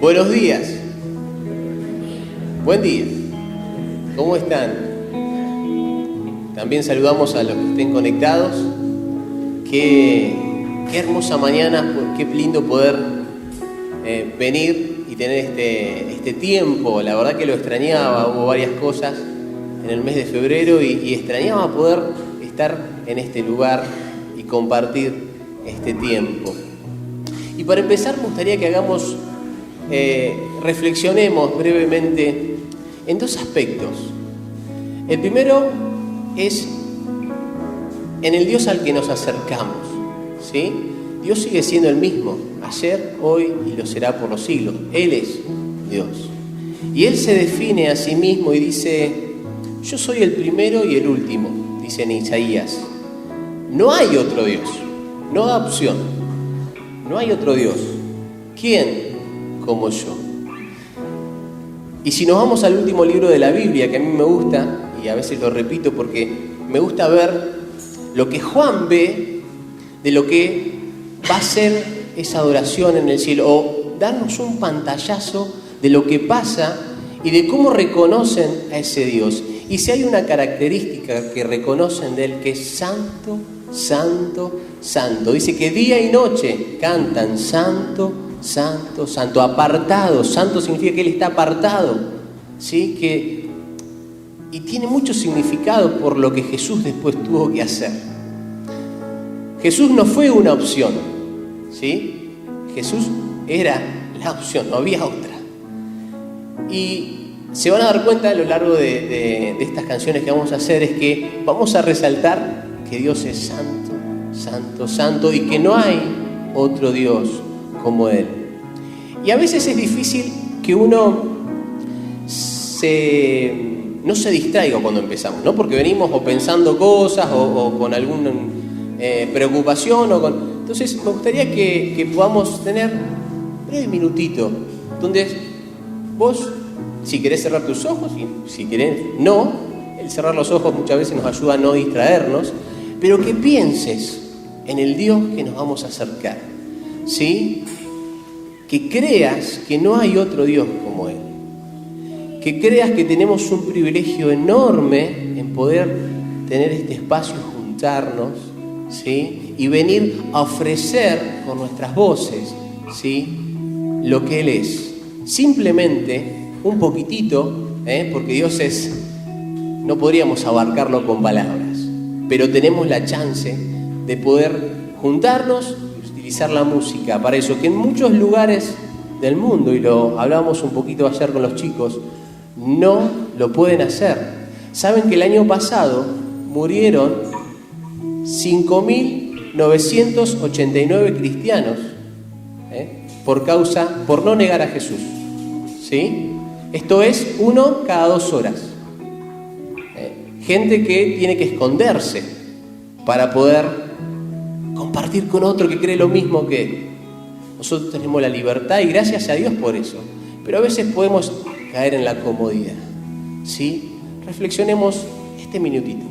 Buenos días. Buen día. ¿Cómo están? También saludamos a los que estén conectados. Qué hermosa mañana, qué lindo poder venir y tener este tiempo. La verdad que lo extrañaba, hubo varias cosas en el mes de febrero y extrañaba poder estar en este lugar y compartir este tiempo. Y para empezar me gustaría que reflexionemos brevemente en dos aspectos. El primero es en el Dios al que nos acercamos, ¿sí? Dios sigue siendo el mismo, ayer, hoy y lo será por los siglos. Él es Dios. Y Él se define a sí mismo y dice: yo soy el primero y el último, dice en Isaías. No hay otro Dios, no da opción. No hay otro Dios. ¿Quién como yo? Y si nos vamos al último libro de la Biblia, que a mí me gusta, y a veces lo repito porque me gusta ver lo que Juan ve de lo que va a ser esa adoración en el cielo, o darnos un pantallazo de lo que pasa y de cómo reconocen a ese Dios. Y si hay una característica que reconocen de Él, que es santo, santo, santo. Dice que día y noche cantan santo, santo, santo. Apartado, santo significa que Él está apartado, ¿sí? Y tiene mucho significado por lo que Jesús después tuvo que hacer. Jesús no fue una opción, ¿sí? Jesús era la opción, no había otra. Y se van a dar cuenta a lo largo de estas canciones que vamos a hacer, es que vamos a resaltar que Dios es santo, santo, santo, y que no hay otro Dios como Él. Y a veces es difícil que uno no se distraiga cuando empezamos, ¿no? Porque venimos o pensando cosas o con alguna preocupación. Entonces me gustaría que podamos tener un breve minutito donde vos, si querés cerrar tus ojos, y si querés no, el cerrar los ojos muchas veces nos ayuda a no distraernos, pero que pienses en el Dios que nos vamos a acercar, ¿sí? Que creas que no hay otro Dios como Él. Que creas que tenemos un privilegio enorme en poder tener este espacio, juntarnos, ¿sí? Y venir a ofrecer con nuestras voces, ¿sí? Lo que Él es. Simplemente un poquitito, porque Dios no podríamos abarcarlo con palabras, pero tenemos la chance de poder juntarnos y utilizar la música para eso, que en muchos lugares del mundo, y lo hablábamos un poquito ayer con los chicos, no lo pueden hacer. Saben que el año pasado murieron 5.989 cristianos por no negar a Jesús, ¿sí? Esto es 1 cada 2 horas. Gente que tiene que esconderse para poder compartir con otro que cree lo mismo que él. Nosotros tenemos la libertad y gracias a Dios por eso. Pero a veces podemos caer en la comodidad, ¿sí? Reflexionemos este minutito.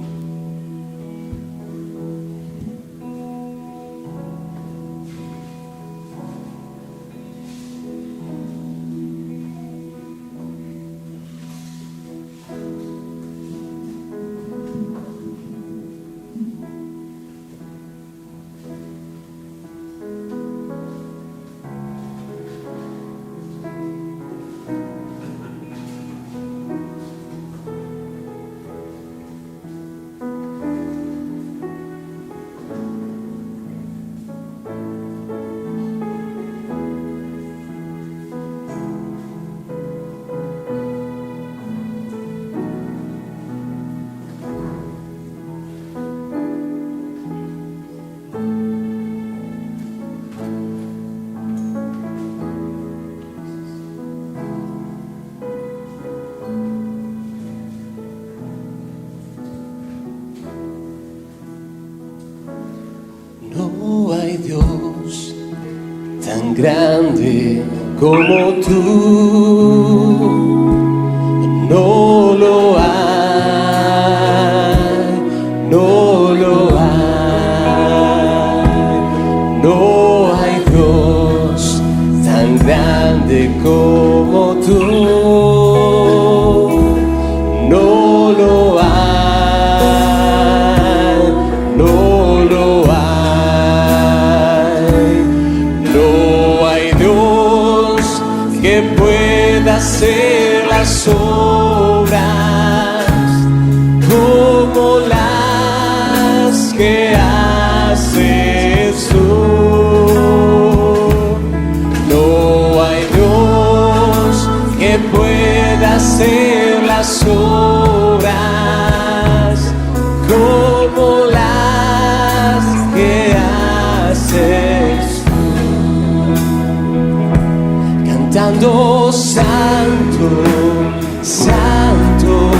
No hay Dios tan grande como tú, no lo hay, no lo hay, no hay Dios tan grande grande como tú, no lo hay, no lo hay. No hay Dios que pueda hacer las obras como las que haces tú. No hay Dios que pueda hacer las obras como las que haces tú. Cantando santo, santo,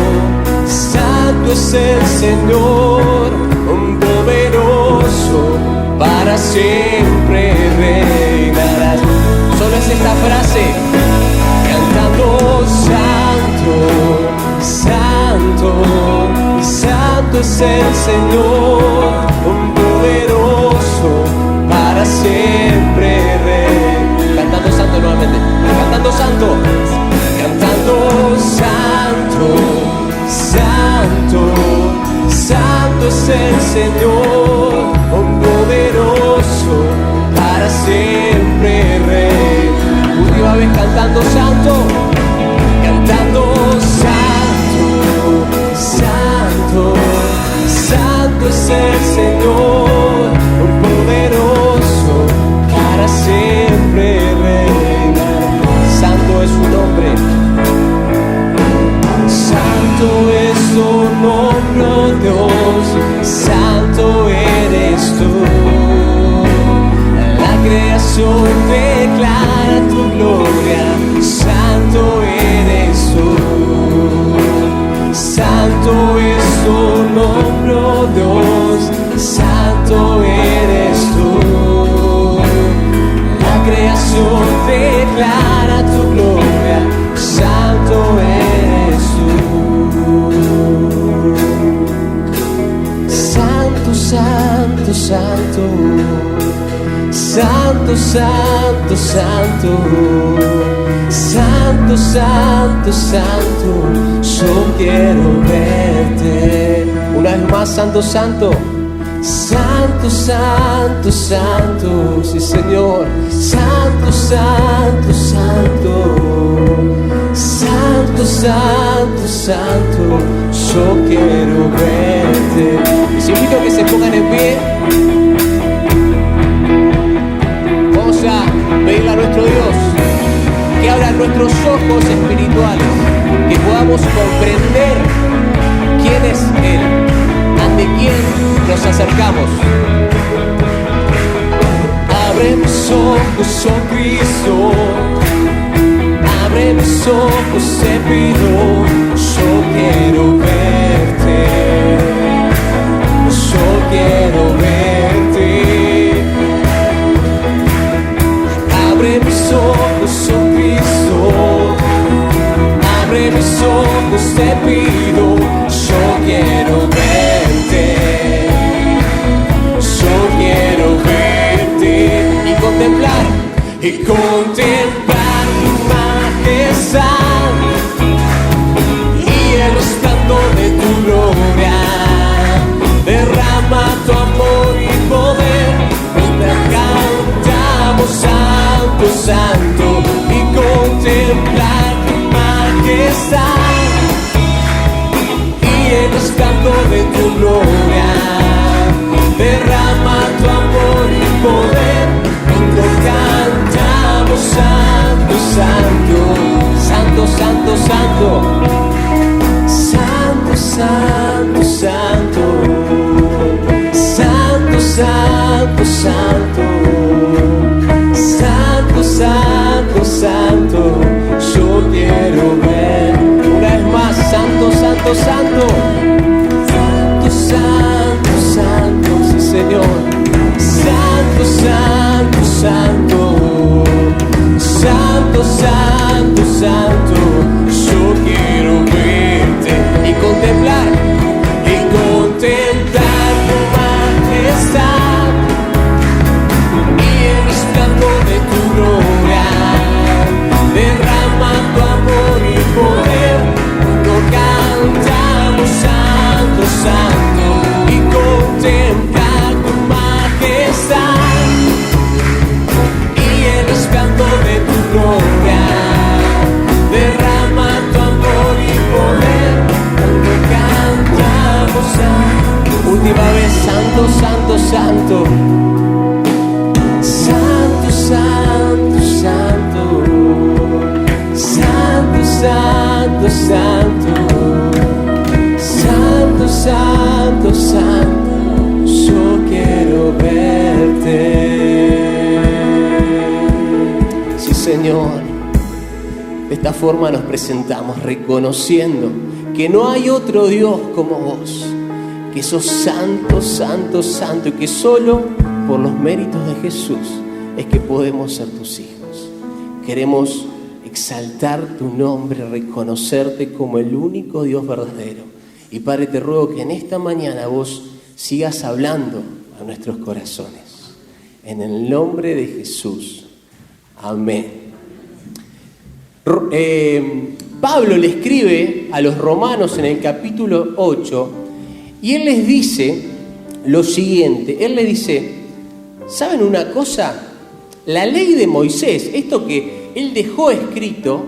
santo es el Señor, poderoso, para siempre reinarás. Solo es esta frase, cantando santo, santo, santo es el Señor, poderoso, para siempre reinarás. Cantando santo nuevamente, cantando santo, cantando santo, santo, santo es el Señor, poderoso, para siempre rey. Última vez cantando santo, cantando santo, santo, santo es el Señor, poderoso, para siempre reina. Santo es su nombre, santo es tu nombre, oh Dios, santo eres tú. La creación declara tu gloria, santo eres tú. Santo es tu nombre, oh Dios, santo eres tú. La creación declara tu gloria, santo eres tú. Santo, santo, santo, santo, santo, santo, santo, santo, santo, yo quiero verte. Una vez más, santo, santo, santo, santo, santo, sí Señor, santo, santo, santo, santo, santo, santo, yo quiero verte. Les invito a que se pongan en pie. Vamos a pedirle a nuestro Dios que abra nuestros ojos espirituales, que podamos comprender quién es Él, ante quién nos acercamos. Abre mis ojos, oh Cristo, abre mis ojos, te pido, yo quiero verte, yo quiero verte. Abre mis ojos, oh Cristo, abre mis ojos, te pido, yo quiero verte, yo quiero verte y contemplar tu majestad y el resplandor de tu gloria. Derrama tu amor y poder mientras cantamos santo, santo, y contemplar tu majestad y el resplandor de tu gloria. Derrama tu amor y poder mientras cantamos santo, santo, santo, santo, santo, santo, santo, santo, santo, santo, santo, santo, santo, santo, yo quiero ver. Una vez más, santo, santo, santo, santo, santo, santo, sí Señor, santo, santo, santo, santo, santo, santo, yo quiero verte y contemplar tu majestad y el resplandor de tu gloria. Señor. De esta forma nos presentamos reconociendo que no hay otro Dios como vos, que sos santo, santo, santo, y que solo por los méritos de Jesús es que podemos ser tus hijos. Queremos exaltar tu nombre, reconocerte como el único Dios verdadero. Y Padre, te ruego que en esta mañana vos sigas hablando a nuestros corazones. En el nombre de Jesús. Amén. Pablo le escribe a los romanos en el capítulo 8 y él les dice lo siguiente. Él les dice, ¿saben una cosa? La ley de Moisés, esto que él dejó escrito,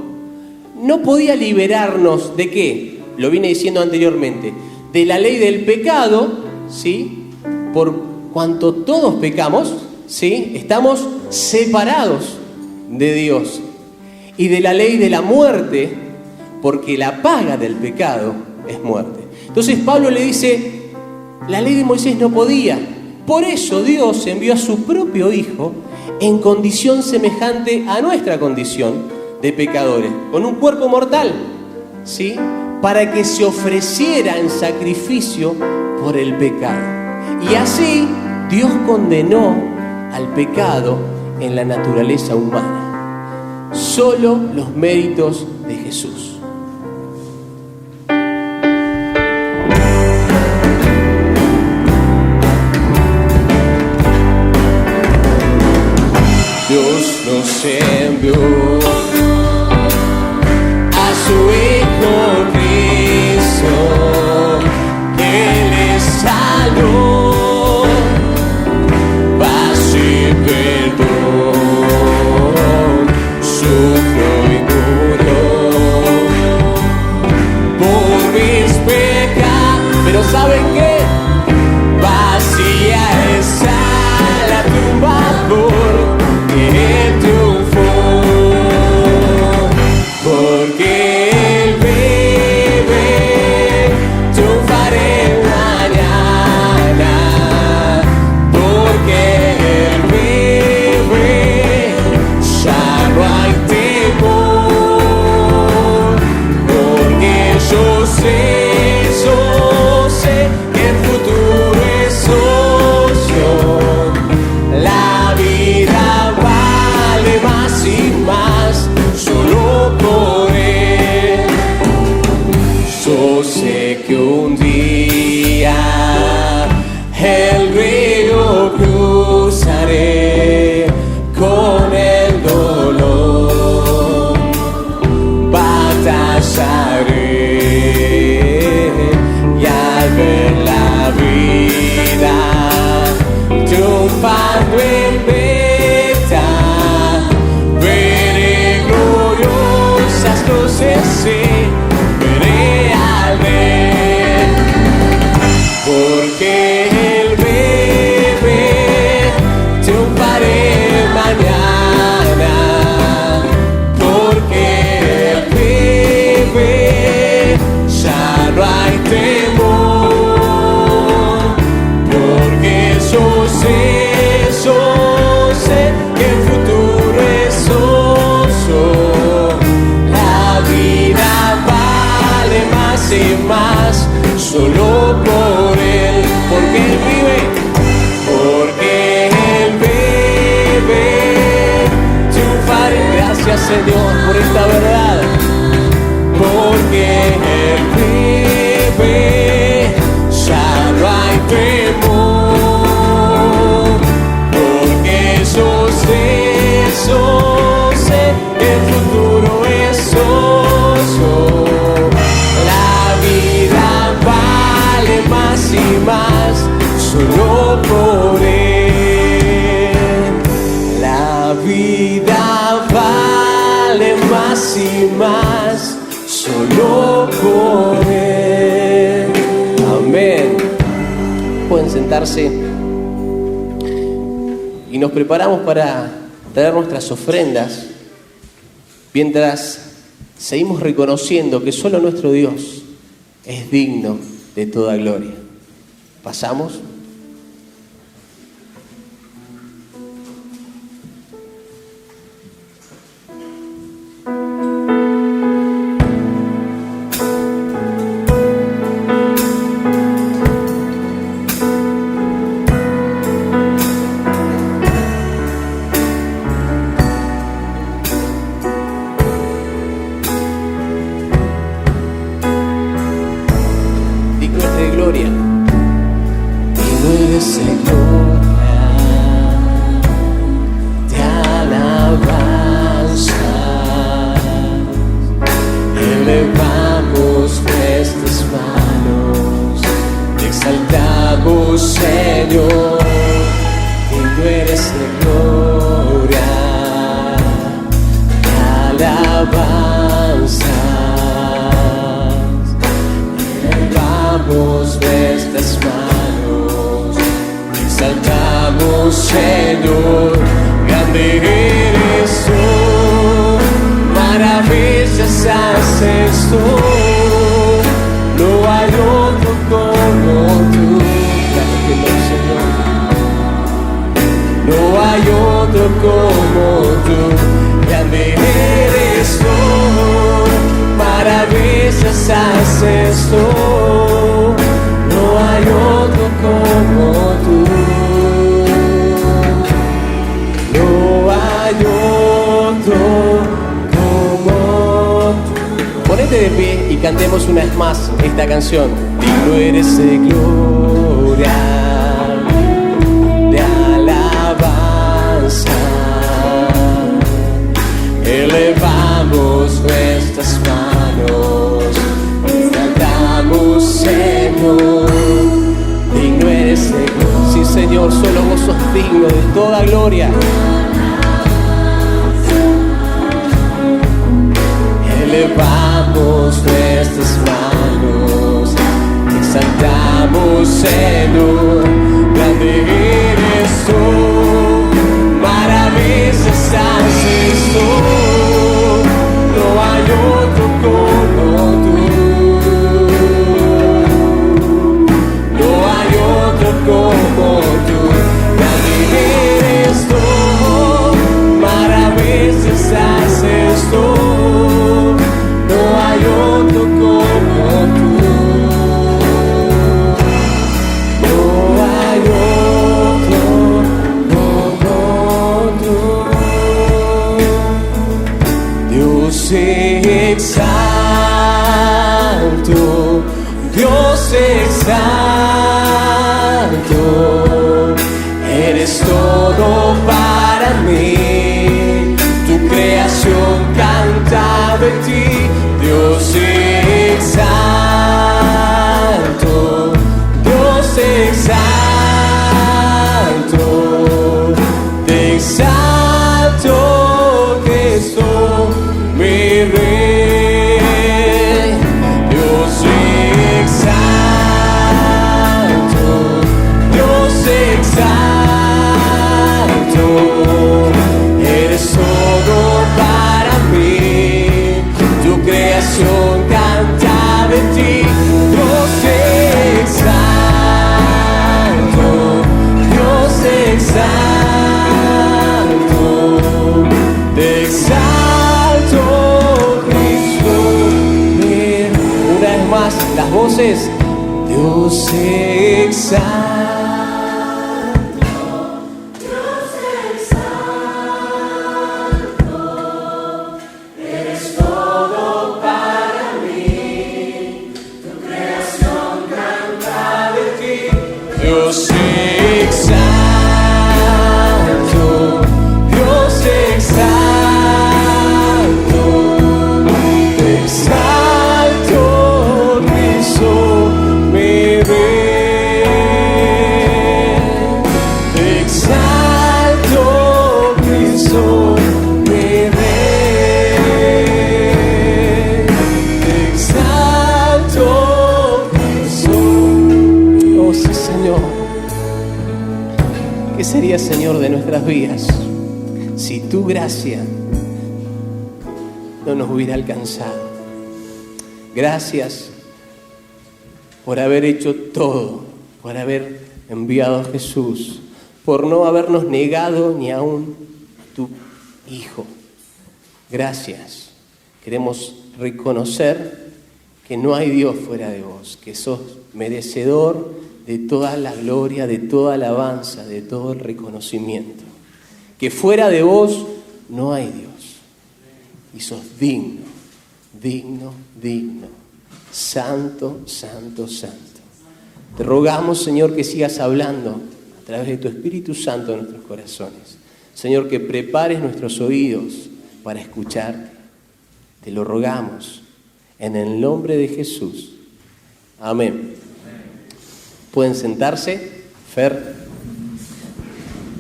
no podía liberarnos ¿de qué? Lo vine diciendo anteriormente, de la ley del pecado, ¿sí? Por cuanto todos pecamos, ¿sí? Estamos separados de Dios. Y de la ley de la muerte, porque la paga del pecado es muerte. Entonces Pablo le dice, la ley de Moisés no podía. Por eso Dios envió a su propio Hijo en condición semejante a nuestra condición de pecadores, con un cuerpo mortal, ¿sí? Para que se ofreciera en sacrificio por el pecado. Y así Dios condenó al pecado en la naturaleza humana. Solo los méritos de Jesús. Dios nos envió a su Hijo Cristo, que le salvó, paz y perdón, sufrió y murió por mis pecados. Pero ¿saben qué? Vacía está la tumba porque Él triunfó, porque Él vive, triunfaré mañana, porque Él vive, ya no hay temor, porque yo sé que el futuro es opción. La vida vale más y más solo por Él. Yo sé que un día el río cruzaré con el dolor, batallaré y al ver la vida triunfando en meta, veré gloriosas luces, sí, veré al Rey, porque Él vive, triunfaré mañana, porque Él vive, ya no hay temor, porque yo sé que el futuro es oso. La vida vale más y más solo por Él, porque Él vive, porque Él vive, triunfaré. Gracias, Señor, por esta verdad, porque Él vive, ya no hay temor, porque yo sé que el futuro es oso. La vida vale más y más solo por Él. La vida vale más y más solo por Él. Amén. Pueden sentarse y nos preparamos para traer nuestras ofrendas mientras seguimos reconociendo que solo nuestro Dios es digno de toda gloria. ¿Pasamos? Señor, grande eres tú, maravillas haces tú, no hay otro como tú. Señor, no hay otro como tú, grande eres tú, maravillas haces tú, no hay otro como tú, no hay otro como tú. Ponete de pie y cantemos una vez más esta canción. Digno eres de gloria, de alabanza, elevamos nuestras manos, cantamos, Señor, digno eres de gloria. Sí, Señor, solo vos sos digno de toda gloria. Elevamos nuestras manos, exaltamos, Señor, grande eres tú, maravillas haces tú, no hay otro como tú, no hay otro como tú, grande eres tú, maravillas haces tú. No hay otro como tú, no hay otro como tú. Dios exalto, Dios exalto, eres todo para mí, tu creación canta de ti. Dios exalto, Dios exalto, te exalto, Cristo, mi Rey. Dios exalto, Dios exalto, eres todo para mí, tu creación canta de ti. Dios exalto, Dios exalto, te exalto, Cristo. Una vez más, las voces. Dios exalto. Dios exalto, Dios exalto, te exalto, Cristo, mi Rey. Te exalto, Cristo, mi Rey. Te exalto, Cristo. Oh, sí, Señor. ¿Qué sería, Señor, de nuestras vidas si tu gracia no nos hubiera alcanzado? Gracias por haber hecho todo, por haber enviado a Jesús, por no habernos negado ni aún tu Hijo. Gracias. Queremos reconocer que no hay Dios fuera de vos, que sos merecedor de toda la gloria, de toda alabanza, de todo el reconocimiento. Que fuera de vos no hay Dios. Y sos digno, digno, digno. Santo, santo, santo. Te rogamos, Señor, que sigas hablando a través de tu Espíritu Santo en nuestros corazones. Señor, que prepares nuestros oídos para escucharte. Te lo rogamos en el nombre de Jesús. Amén. Pueden sentarse. Fer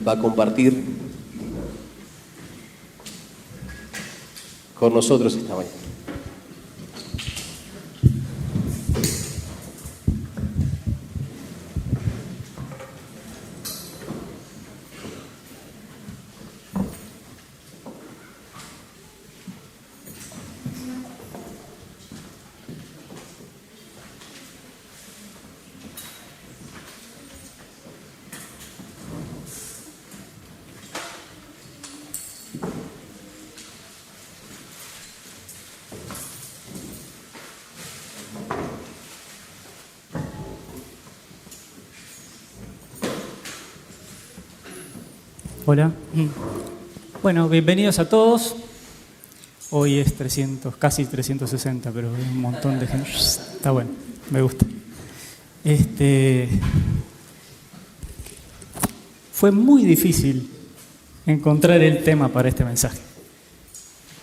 va a compartir con nosotros esta mañana. Hola. Bueno, bienvenidos a todos. Hoy es 300, casi 360, pero hay un montón de gente. Está bueno, me gusta. Fue muy difícil encontrar el tema para este mensaje.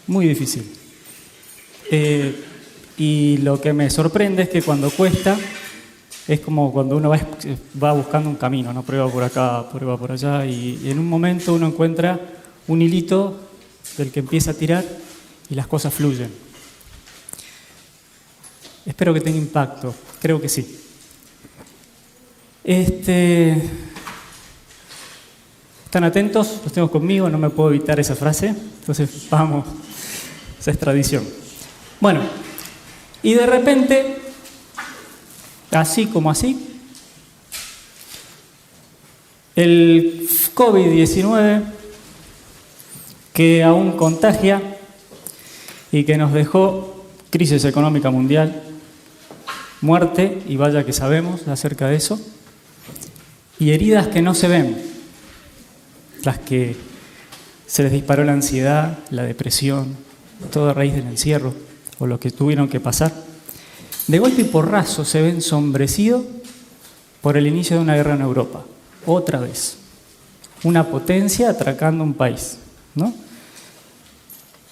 Muy difícil. Y lo que me sorprende es que cuando cuesta, es como cuando uno va buscando un camino, ¿no? Prueba por acá, prueba por allá, y en un momento uno encuentra un hilito del que empieza a tirar y las cosas fluyen. Espero que tenga impacto, creo que sí. ¿Están atentos? Los tengo conmigo, no me puedo evitar esa frase, entonces vamos, esa es tradición. Bueno, y de repente, así como así, el COVID-19, que aún contagia y que nos dejó crisis económica mundial, muerte, y vaya que sabemos acerca de eso, y heridas que no se ven, las que se les disparó la ansiedad, la depresión, todo a raíz del encierro, o lo que tuvieron que pasar, de golpe y porrazo se ven ensombrecidos por el inicio de una guerra en Europa. Otra vez. Una potencia atracando un país, ¿no?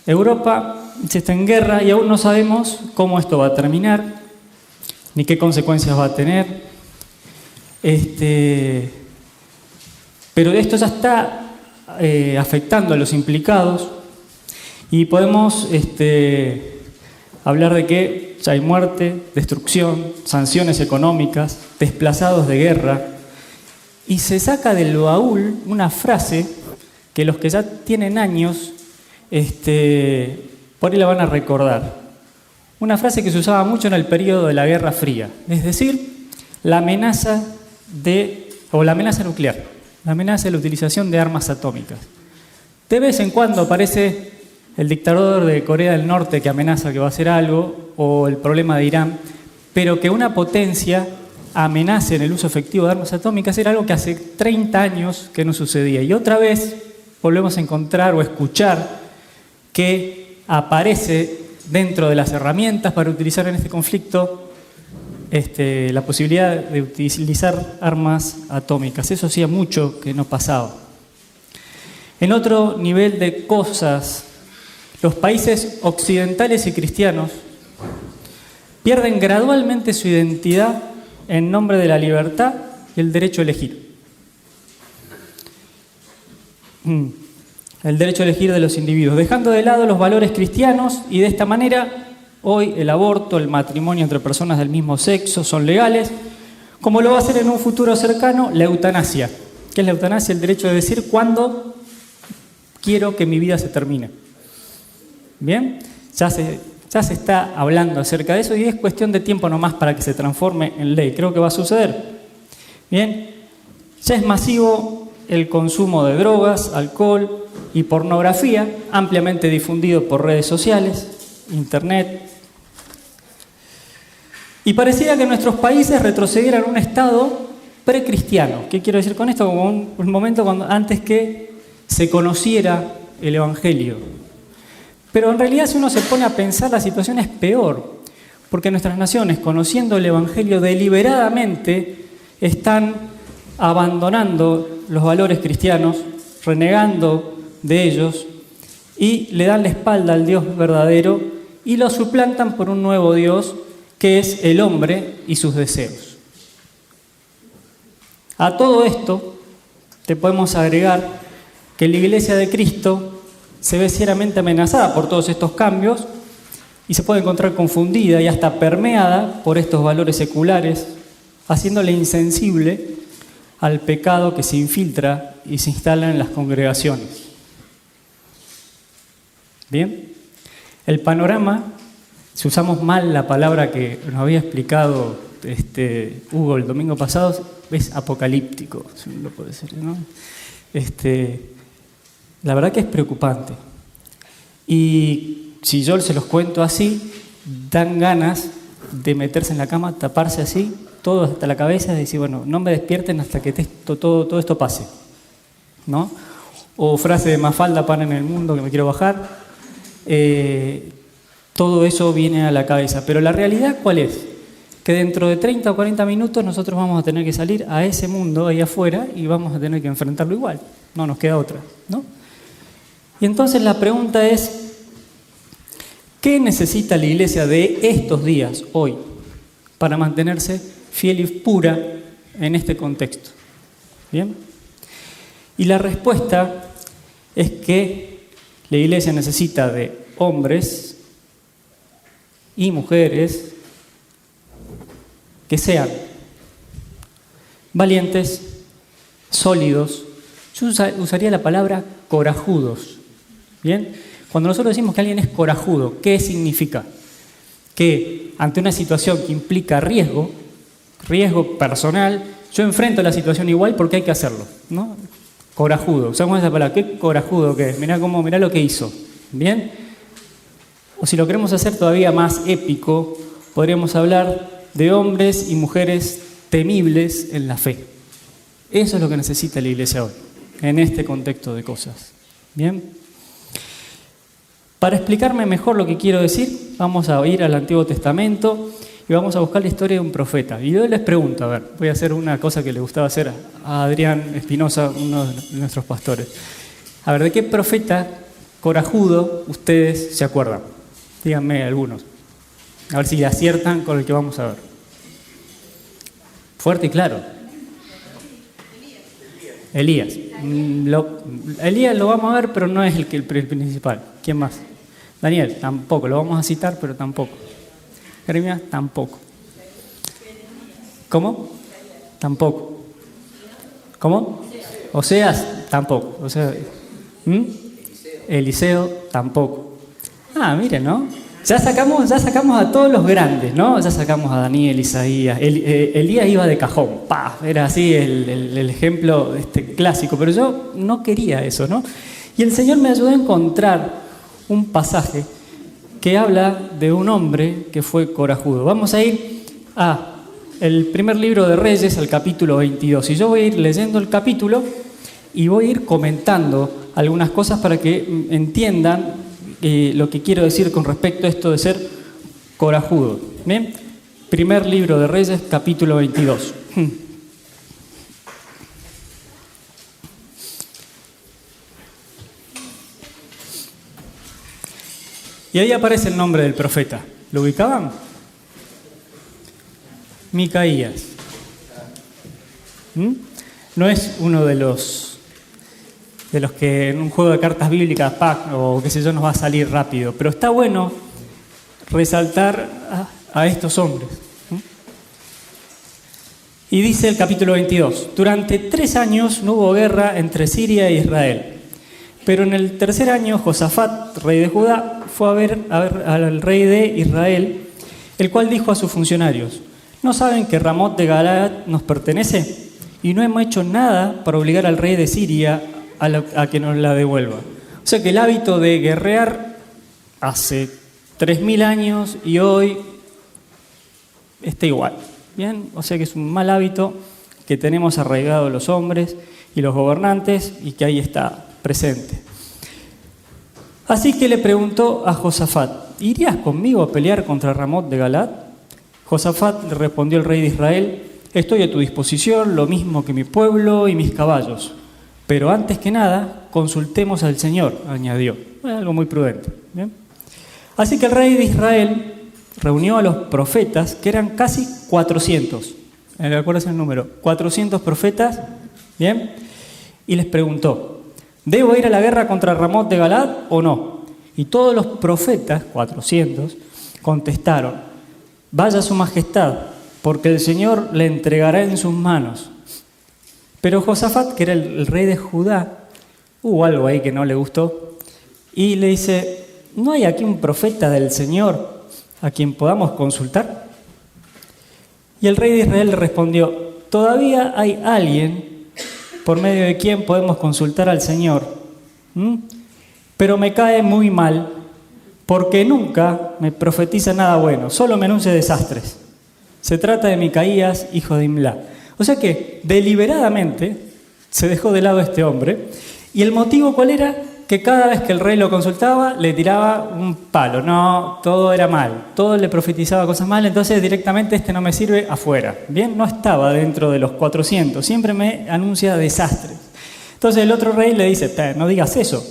Europa está en guerra y aún no sabemos cómo esto va a terminar, ni qué consecuencias va a tener. Pero esto ya está afectando a los implicados y podemos hablar de que ya hay muerte, destrucción, sanciones económicas, desplazados de guerra, y se saca del baúl una frase que los que ya tienen años por ahí la van a recordar. Una frase que se usaba mucho en el periodo de la Guerra Fría, es decir, la amenaza nuclear, la amenaza de la utilización de armas atómicas. De vez en cuando aparece el dictador de Corea del Norte que amenaza que va a hacer algo, o el problema de Irán, pero que una potencia amenace en el uso efectivo de armas atómicas era algo que hace 30 años que no sucedía. Y otra vez volvemos a encontrar o escuchar que aparece dentro de las herramientas para utilizar en este conflicto la posibilidad de utilizar armas atómicas. Eso hacía mucho que no pasaba. En otro nivel de cosas, los países occidentales y cristianos pierden gradualmente su identidad en nombre de la libertad y el derecho a elegir. El derecho a elegir de los individuos, dejando de lado los valores cristianos, y de esta manera hoy el aborto, el matrimonio entre personas del mismo sexo son legales, como lo va a ser en un futuro cercano la eutanasia. ¿Qué es la eutanasia? El derecho de decir cuándo quiero que mi vida se termine. Bien, ya se está hablando acerca de eso y es cuestión de tiempo nomás para que se transforme en ley. Creo que va a suceder. Bien, ya es masivo el consumo de drogas, alcohol y pornografía, ampliamente difundido por redes sociales, internet. Y pareciera que nuestros países retrocedieran a un estado precristiano. ¿Qué quiero decir con esto? Como un momento antes que se conociera el Evangelio. Pero en realidad, si uno se pone a pensar, la situación es peor, porque nuestras naciones, conociendo el Evangelio deliberadamente, están abandonando los valores cristianos, renegando de ellos, y le dan la espalda al Dios verdadero y lo suplantan por un nuevo Dios, que es el hombre y sus deseos. A todo esto, te podemos agregar que la Iglesia de Cristo se ve seriamente amenazada por todos estos cambios y se puede encontrar confundida y hasta permeada por estos valores seculares, haciéndole insensible al pecado que se infiltra y se instala en las congregaciones. Bien, el panorama, si usamos mal la palabra que nos había explicado Hugo el domingo pasado, es apocalíptico, si uno lo puede decir, ¿no? La verdad que es preocupante. Y si yo se los cuento así, dan ganas de meterse en la cama, taparse así, todo hasta la cabeza y decir, bueno, no me despierten hasta que todo esto pase, ¿no? o frase de Mafalda, pan en el mundo, que me quiero bajar. Todo eso viene a la cabeza. Pero la realidad, ¿cuál es? Que dentro de 30 o 40 minutos nosotros vamos a tener que salir a ese mundo ahí afuera y vamos a tener que enfrentarlo igual. No nos queda otra, ¿no? Y entonces la pregunta es, ¿qué necesita la iglesia de estos días, hoy, para mantenerse fiel y pura en este contexto? ¿Bien? Y la respuesta es que la iglesia necesita de hombres y mujeres que sean valientes, sólidos. Yo usaría la palabra corajudos. ¿Bien? Cuando nosotros decimos que alguien es corajudo, ¿qué significa? Que ante una situación que implica riesgo personal, yo enfrento la situación igual porque hay que hacerlo, ¿no? Corajudo, usamos esa palabra. ¿Qué corajudo que es? Mirá lo que hizo. ¿Bien? O si lo queremos hacer todavía más épico, podríamos hablar de hombres y mujeres temibles en la fe. Eso es lo que necesita la iglesia hoy, en este contexto de cosas. ¿Bien? Para explicarme mejor lo que quiero decir, vamos a ir al Antiguo Testamento y vamos a buscar la historia de un profeta. Y yo les pregunto, a ver, voy a hacer una cosa que le gustaba hacer a Adrián Espinosa, uno de nuestros pastores. A ver, ¿de qué profeta corajudo ustedes se acuerdan? Díganme algunos. A ver si aciertan con el que vamos a ver. Fuerte y claro. Elías. Elías lo vamos a ver, pero no es el principal. ¿Quién más? Daniel, tampoco. Lo vamos a citar, pero tampoco. Jeremías, tampoco. ¿Cómo? Tampoco. ¿Cómo? Oseas, tampoco. Eliseo, tampoco. Miren, ¿no? Ya sacamos a todos los grandes, ¿no? Ya sacamos a Daniel, Isaías. Elías iba de cajón. ¡Pah! Era así el ejemplo clásico. Pero yo no quería eso, ¿no? Y el Señor me ayudó a encontrar un pasaje que habla de un hombre que fue corajudo. Vamos a ir el primer libro de Reyes, al capítulo 22. Y yo voy a ir leyendo el capítulo y voy a ir comentando algunas cosas para que entiendan lo que quiero decir con respecto a esto de ser corajudo. ¿Bien? Primer libro de Reyes, capítulo 22. Y ahí aparece el nombre del profeta. ¿Lo ubicaban? Micaías. No es uno de los que en un juego de cartas bíblicas, o qué sé yo, nos va a salir rápido. Pero está bueno resaltar a estos hombres. Y dice el capítulo 22, durante 3 años no hubo guerra entre Siria e Israel. Pero en el tercer año, Josafat, rey de Judá, fue a ver al rey de Israel, el cual dijo a sus funcionarios, ¿no saben que Ramot de Galaad nos pertenece? Y no hemos hecho nada para obligar al rey de Siria a que nos la devuelva. O sea que el hábito de guerrear hace 3000 años y hoy está igual. ¿Bien? O sea que es un mal hábito que tenemos arraigado los hombres y los gobernantes y que ahí está presente. Así que le preguntó a Josafat, ¿irías conmigo a pelear contra Ramot de Galaad? Josafat le respondió el rey de Israel, estoy a tu disposición, lo mismo que mi pueblo y mis caballos. Pero antes que nada, consultemos al Señor, añadió. Algo muy prudente. ¿Bien? Así que el rey de Israel reunió a los profetas, que eran casi 400. ¿Recuerdas el número? 400 profetas. ¿Bien? Y les preguntó, ¿debo ir a la guerra contra Ramot de Galaad o no? Y todos los profetas, 400, contestaron, vaya su majestad, porque el Señor le entregará en sus manos. Pero Josafat, que era el rey de Judá, hubo algo ahí que no le gustó, y le dice, ¿no hay aquí un profeta del Señor a quien podamos consultar? Y el rey de Israel le respondió, todavía hay alguien por medio de quien podemos consultar al Señor, pero me cae muy mal, porque nunca me profetiza nada bueno, solo me anuncia desastres. Se trata de Micaías, hijo de Imlá. O sea que deliberadamente se dejó de lado a este hombre ¿Y el motivo cuál era? Que cada vez que el rey lo consultaba, le tiraba un palo. No, todo era mal. Todo le profetizaba cosas mal, entonces directamente este no me sirve, afuera. Bien, no estaba dentro de los 400. Siempre me anuncia desastres. Entonces el otro rey le dice, no digas eso.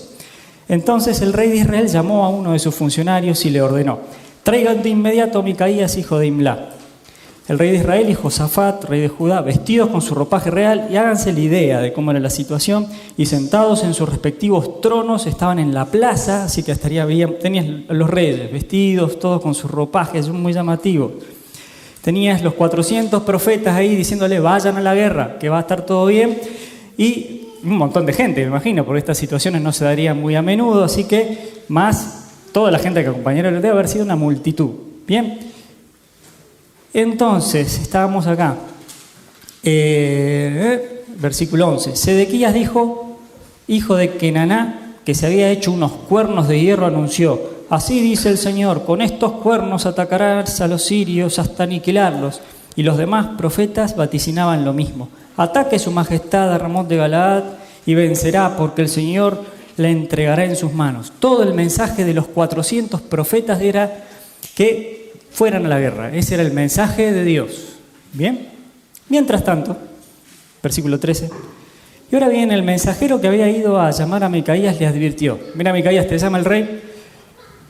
Entonces el rey de Israel llamó a uno de sus funcionarios y le ordenó, traigan de inmediato a Micaías, hijo de Imlá. El rey de Israel y Josafat, rey de Judá, vestidos con su ropaje real, y háganse la idea de cómo era la situación, y sentados en sus respectivos tronos, estaban en la plaza, así que estaría bien, tenías los reyes vestidos, todos con sus ropajes, muy llamativos. Tenías los 400 profetas ahí diciéndole, vayan a la guerra, que va a estar todo bien, y un montón de gente, me imagino, porque estas situaciones no se darían muy a menudo, así que más toda la gente que acompañaron debe haber sido una multitud. Bien. Entonces, estábamos acá, versículo 11. Sedequías dijo, hijo de Kenaná, que se había hecho unos cuernos de hierro, anunció, así dice el Señor, con estos cuernos atacarás a los sirios hasta aniquilarlos. Y los demás profetas vaticinaban lo mismo. Ataque su majestad a Ramot de Galaad y vencerá, porque el Señor la entregará en sus manos. Todo el mensaje de los 400 profetas era que fueran a la guerra. Ese era el mensaje de Dios. Bien. Mientras tanto, versículo 13. Y ahora bien, el mensajero que había ido a llamar a Micaías le advirtió. Mira, Micaías, te llama el rey.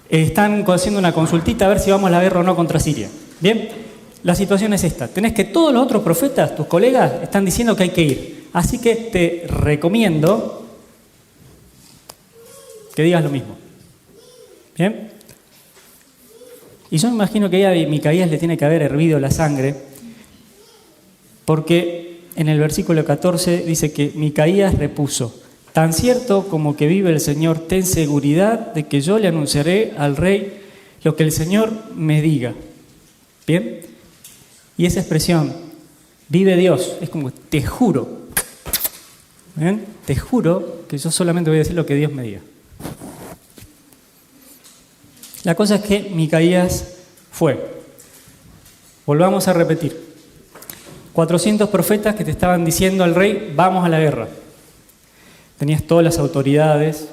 Están haciendo una consultita a ver si vamos a la guerra o no contra Siria. Bien. La situación es esta. Tenés que todos los otros profetas, tus colegas, están diciendo que hay que ir. Así que te recomiendo que digas lo mismo. Bien. Y yo me imagino que a Micaías le tiene que haber hervido la sangre, porque en el versículo 14 dice que Micaías repuso, tan cierto como que vive el Señor, ten seguridad de que yo le anunciaré al rey lo que el Señor me diga. ¿Bien? Y esa expresión, vive Dios, es como, te juro, ¿bien? Te juro que yo solamente voy a decir lo que Dios me diga. La cosa es que Micaías fue. Volvamos a repetir. 400 profetas que te estaban diciendo al rey, vamos a la guerra. Tenías todas las autoridades,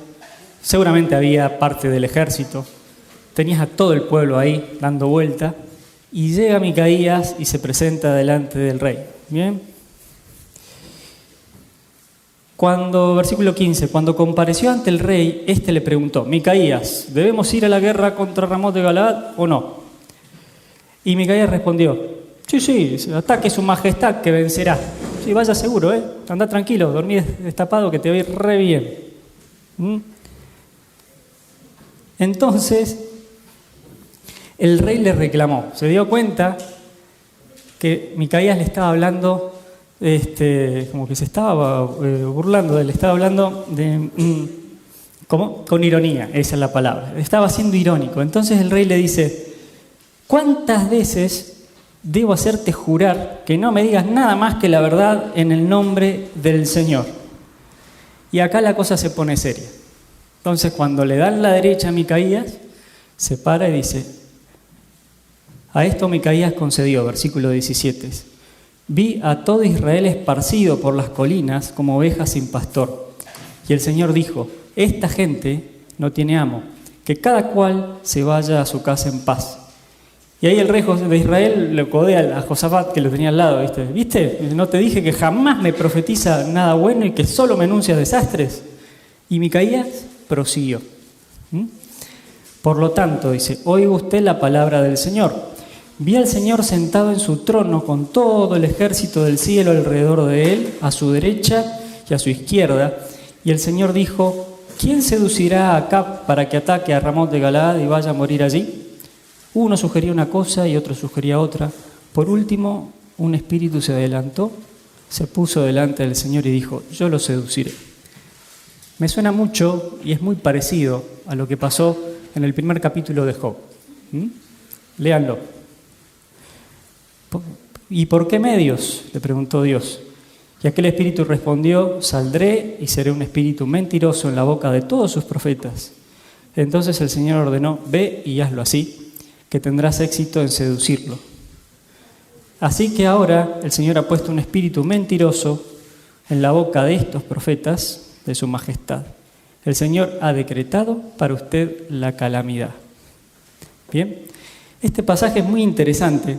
seguramente había parte del ejército, tenías a todo el pueblo ahí dando vuelta, y llega Micaías y se presenta delante del rey. ¿Bien? Versículo 15, cuando compareció ante el rey, éste le preguntó, Micaías, ¿debemos ir a la guerra contra Ramot de Galaad o no? Y Micaías respondió, sí, ataque su majestad que vencerá. Sí, vaya seguro, anda tranquilo, dormí destapado que te va a ir re bien. Entonces, el rey le reclamó, se dio cuenta que Micaías le estaba hablando como que se estaba burlando de él, estaba hablando con ironía, esa es la palabra, estaba siendo irónico. Entonces el rey le dice, ¿cuántas veces debo hacerte jurar que no me digas nada más que la verdad en el nombre del Señor? Y acá la cosa se pone seria. Entonces cuando le dan la derecha a Micaías, se para y dice, a esto Micaías concedió, versículo 17, vi a todo Israel esparcido por las colinas como ovejas sin pastor. Y el Señor dijo, esta gente no tiene amo, que cada cual se vaya a su casa en paz. Y ahí el rey de Israel le codea a Josafat, que lo tenía al lado, ¿viste? ¿No te dije que jamás me profetiza nada bueno y que solo me anuncia desastres? Y Micaías prosiguió. Por lo tanto, dice, oiga usted la palabra del Señor. Vi al Señor sentado en su trono con todo el ejército del cielo alrededor de él, a su derecha y a su izquierda. Y el Señor dijo, ¿quién seducirá a Acab para que ataque a Ramot de Galaad y vaya a morir allí? Uno sugería una cosa y otro sugería otra. Por último, un espíritu se adelantó, se puso delante del Señor y dijo, yo lo seduciré. Me suena mucho y es muy parecido a lo que pasó en el primer capítulo de Job. Léanlo. ¿Y por qué medios?, le preguntó Dios. Y aquel espíritu respondió, saldré y seré un espíritu mentiroso en la boca de todos sus profetas. Entonces el Señor ordenó, ve y hazlo así, que tendrás éxito en seducirlo. Así que ahora el Señor ha puesto un espíritu mentiroso en la boca de estos profetas, de su majestad. El Señor ha decretado para usted la calamidad. Bien, este pasaje es muy interesante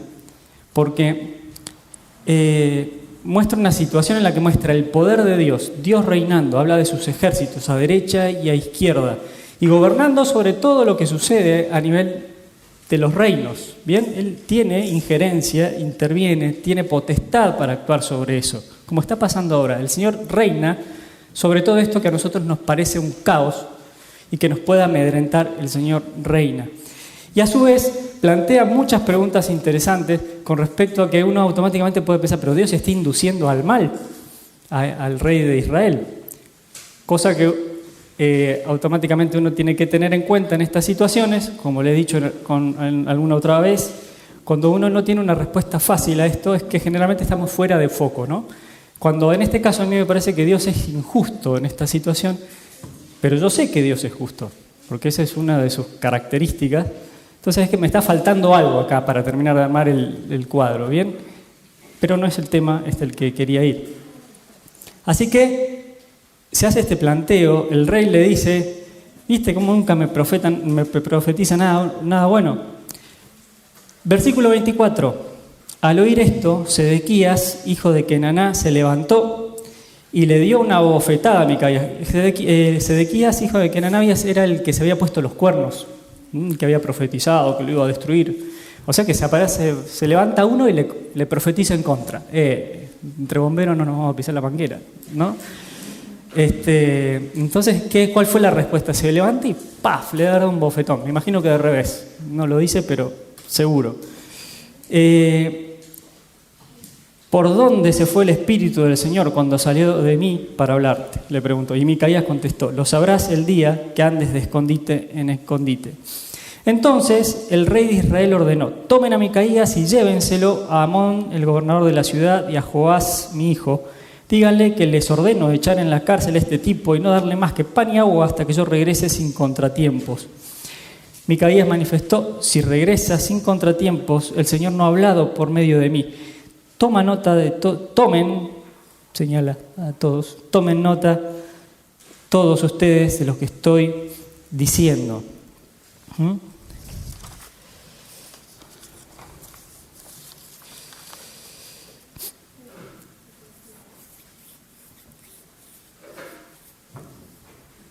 porque muestra una situación en la que muestra el poder de Dios, Dios reinando, habla de sus ejércitos a derecha y a izquierda, y gobernando sobre todo lo que sucede a nivel de los reinos. Bien, Él tiene injerencia, interviene, tiene potestad para actuar sobre eso, como está pasando ahora. El Señor reina sobre todo esto que a nosotros nos parece un caos y que nos puede amedrentar. El Señor reina. Y a su vez plantea muchas preguntas interesantes con respecto a que uno automáticamente puede pensar, pero Dios está induciendo al mal al rey de Israel. Cosa que automáticamente uno tiene que tener en cuenta en estas situaciones, como le he dicho alguna otra vez, cuando uno no tiene una respuesta fácil a esto, es que generalmente estamos fuera de foco, ¿no? Cuando en este caso a mí me parece que Dios es injusto en esta situación, pero yo sé que Dios es justo, porque esa es una de sus características. Entonces es que me está faltando algo acá para terminar de armar el cuadro, ¿bien? Pero no es el tema el que quería ir. Así que se hace este planteo, el rey le dice, ¿viste cómo nunca me profetiza nada bueno? Versículo 24. Al oír esto, Sedequías, hijo de Kenaná, se levantó y le dio una bofetada a Micaías. Sedequías, hijo de Kenaná, era el que se había puesto los cuernos, que había profetizado, que lo iba a destruir. O sea que se levanta uno y le profetiza en contra. Entre bomberos no nos vamos a pisar la manguera, ¿no? Entonces, ¿cuál fue la respuesta? Se levanta y ¡paf! Le da un bofetón. Me imagino que de revés. No lo dice, pero seguro. ¿Por dónde se fue el Espíritu del Señor cuando salió de mí para hablarte? Le preguntó. Y Micaías contestó, lo sabrás el día que andes de escondite en escondite. Entonces el rey de Israel ordenó, tomen a Micaías y llévenselo a Amón, el gobernador de la ciudad, y a Joás, mi hijo. Díganle que les ordeno echar en la cárcel a este tipo y no darle más que pan y agua hasta que yo regrese sin contratiempos. Micaías manifestó, si regresa sin contratiempos, el Señor no ha hablado por medio de mí. Toma nota tomen, señala a todos, tomen nota todos ustedes de lo que estoy diciendo.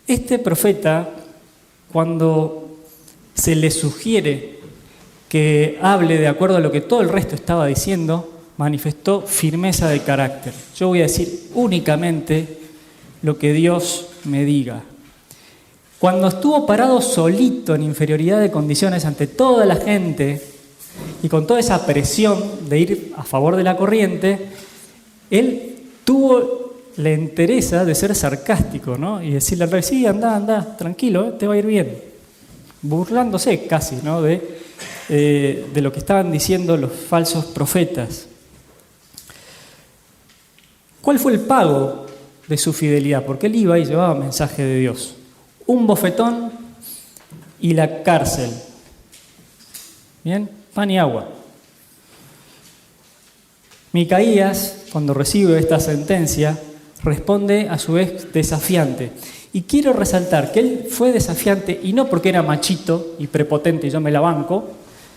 Este profeta, cuando se le sugiere que hable de acuerdo a lo que todo el resto estaba diciendo, manifestó firmeza de carácter. Yo voy a decir únicamente lo que Dios me diga. Cuando estuvo parado solito en inferioridad de condiciones ante toda la gente y con toda esa presión de ir a favor de la corriente, él tuvo la entereza de ser sarcástico, ¿no? Y decirle al rey, sí, anda, tranquilo, te va a ir bien. Burlándose casi, ¿no? de lo que estaban diciendo los falsos profetas. ¿Cuál fue el pago de su fidelidad? Porque él iba y llevaba mensaje de Dios. Un bofetón y la cárcel. Bien, pan y agua. Micaías, cuando recibe esta sentencia, responde a su vez desafiante. Y quiero resaltar que él fue desafiante y no porque era machito y prepotente y yo me la banco,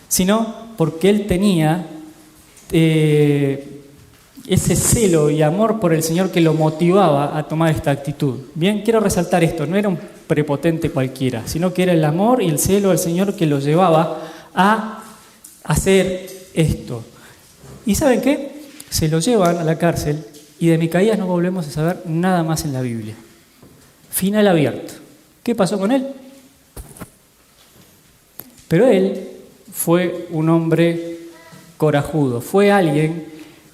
sino porque él tenía ese celo y amor por el Señor que lo motivaba a tomar esta actitud. Bien, quiero resaltar esto, no era un prepotente cualquiera, sino que era el amor y el celo del Señor que lo llevaba a hacer esto. ¿Y saben qué? Se lo llevan a la cárcel y de Micaías no volvemos a saber nada más en la Biblia. Final abierto. ¿Qué pasó con él? Pero él fue un hombre corajudo, fue alguien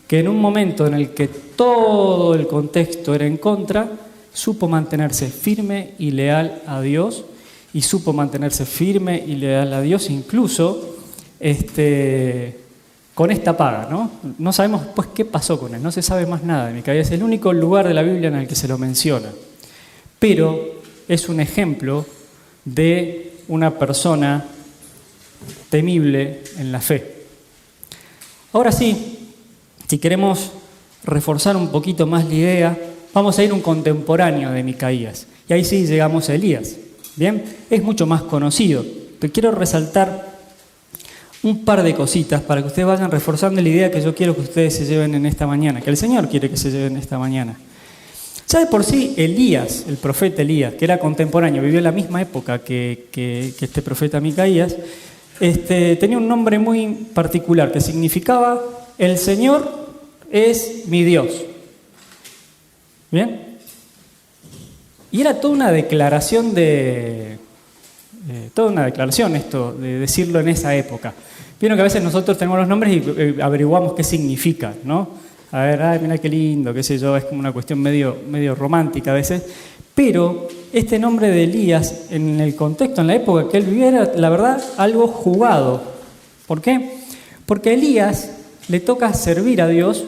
que en un momento en el que todo el contexto era en contra, supo mantenerse firme y leal a Dios, y supo mantenerse firme y leal a Dios incluso con esta paga, ¿no? No sabemos pues qué pasó con él, no se sabe más nada de Micaías, es el único lugar de la Biblia en el que se lo menciona, pero es un ejemplo de una persona temible en la fe. Ahora sí, si queremos reforzar un poquito más la idea, vamos a ir a un contemporáneo de Micaías. Y ahí sí llegamos a Elías. Bien, es mucho más conocido. Te quiero resaltar un par de cositas para que ustedes vayan reforzando la idea que yo quiero que ustedes se lleven en esta mañana, que el Señor quiere que se lleven esta mañana. Ya de por sí, Elías, el profeta Elías, que era contemporáneo, vivió en la misma época que este profeta Micaías, tenía un nombre muy particular que significaba: el Señor es mi Dios. ¿Bien? Y era toda una declaración esto, de decirlo en esa época. Vieron que a veces nosotros tenemos los nombres y averiguamos qué significa, ¿no? A ver, ay, mira qué lindo, qué sé yo, es como una cuestión medio romántica a veces. Pero este nombre de Elías, en el contexto, en la época que él vivía, era, la verdad, algo jugado. ¿Por qué? Porque a Elías le toca servir a Dios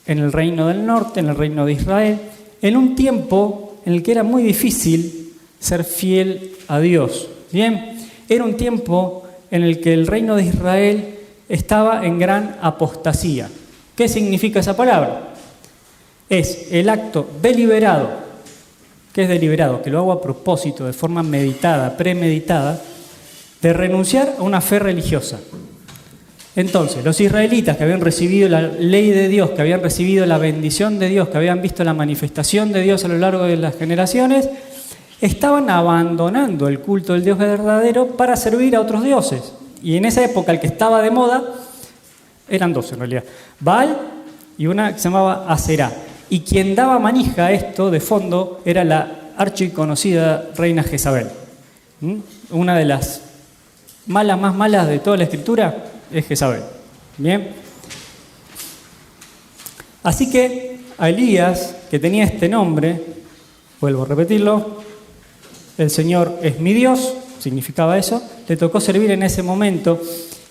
en el reino del norte, en el reino de Israel, en un tiempo en el que era muy difícil ser fiel a Dios. Bien, era un tiempo en el que el reino de Israel estaba en gran apostasía. ¿Qué significa esa palabra? Es el acto deliberado. ¿Qué es deliberado? Que lo hago a propósito, de forma meditada, premeditada, de renunciar a una fe religiosa. Entonces, los israelitas que habían recibido la ley de Dios, que habían recibido la bendición de Dios, que habían visto la manifestación de Dios a lo largo de las generaciones, estaban abandonando el culto del Dios verdadero para servir a otros dioses. Y en esa época el que estaba de moda, eran dos en realidad, Baal y una que se llamaba Aserá. Y quien daba manija a esto de fondo era la archiconocida reina Jezabel. Una de las más malas de toda la escritura es Jezabel. Bien. Así que a Elías, que tenía este nombre, vuelvo a repetirlo, el Señor es mi Dios, significaba eso, le tocó servir en ese momento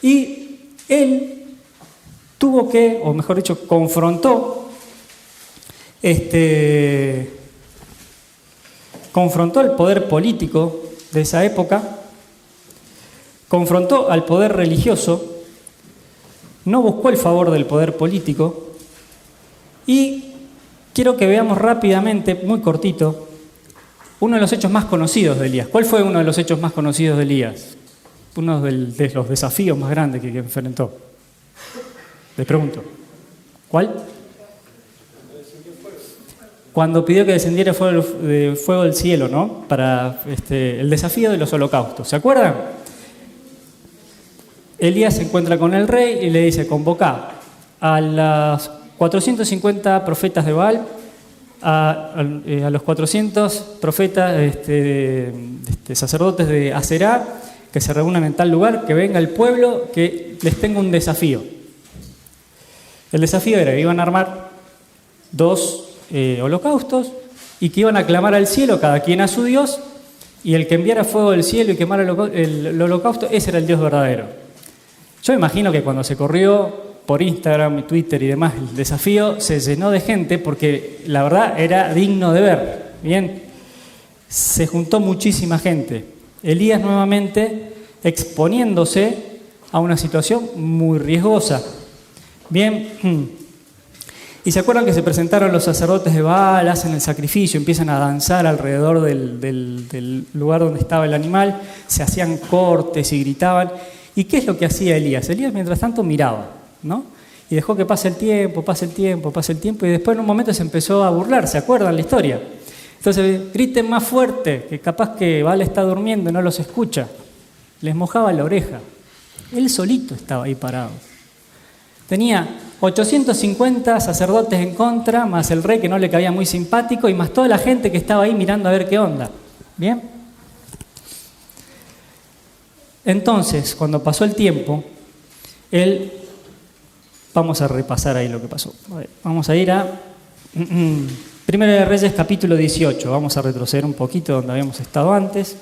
y él tuvo que, o mejor dicho, confrontó el poder político de esa época, confrontó al poder religioso, no buscó el favor del poder político y quiero que veamos rápidamente, muy cortito, uno de los hechos más conocidos de Elías. ¿Cuál fue uno de los hechos más conocidos de Elías? Uno de los desafíos más grandes que enfrentó. Les pregunto, ¿cuál? Cuando pidió que descendiera fuego del cielo, ¿no? Para el desafío de los holocaustos. ¿Se acuerdan? Elías se encuentra con el rey y le dice: convoca a las 450 profetas de Baal, a los 400 profetas, sacerdotes de Aserá, que se reúnan en tal lugar, que venga el pueblo, que les tenga un desafío. El desafío era que iban a armar 2 holocaustos y que iban a clamar al cielo, cada quien a su Dios, y el que enviara fuego del cielo y quemara el holocausto, ese era el Dios verdadero. Yo imagino que cuando se corrió por Instagram, Twitter y demás el desafío, se llenó de gente porque la verdad era digno de ver. Bien, se juntó muchísima gente. Elías nuevamente exponiéndose a una situación muy riesgosa. Bien, y se acuerdan que se presentaron los sacerdotes de Baal, hacen el sacrificio, empiezan a danzar alrededor del lugar donde estaba el animal, se hacían cortes y gritaban. ¿Y qué es lo que hacía Elías? Elías mientras tanto miraba, ¿no? Y dejó que pase el tiempo, y después en un momento se empezó a burlar, ¿se acuerdan la historia? Entonces, griten más fuerte, que capaz que Baal está durmiendo y no los escucha. Les mojaba la oreja. Él solito estaba ahí parado. Tenía 850 sacerdotes en contra, más el rey que no le caía muy simpático, y más toda la gente que estaba ahí mirando a ver qué onda. ¿Bien? Entonces, cuando pasó el tiempo, vamos a repasar ahí lo que pasó. Vamos a ir a Primera de Reyes, capítulo 18. Vamos a retroceder un poquito donde habíamos estado antes.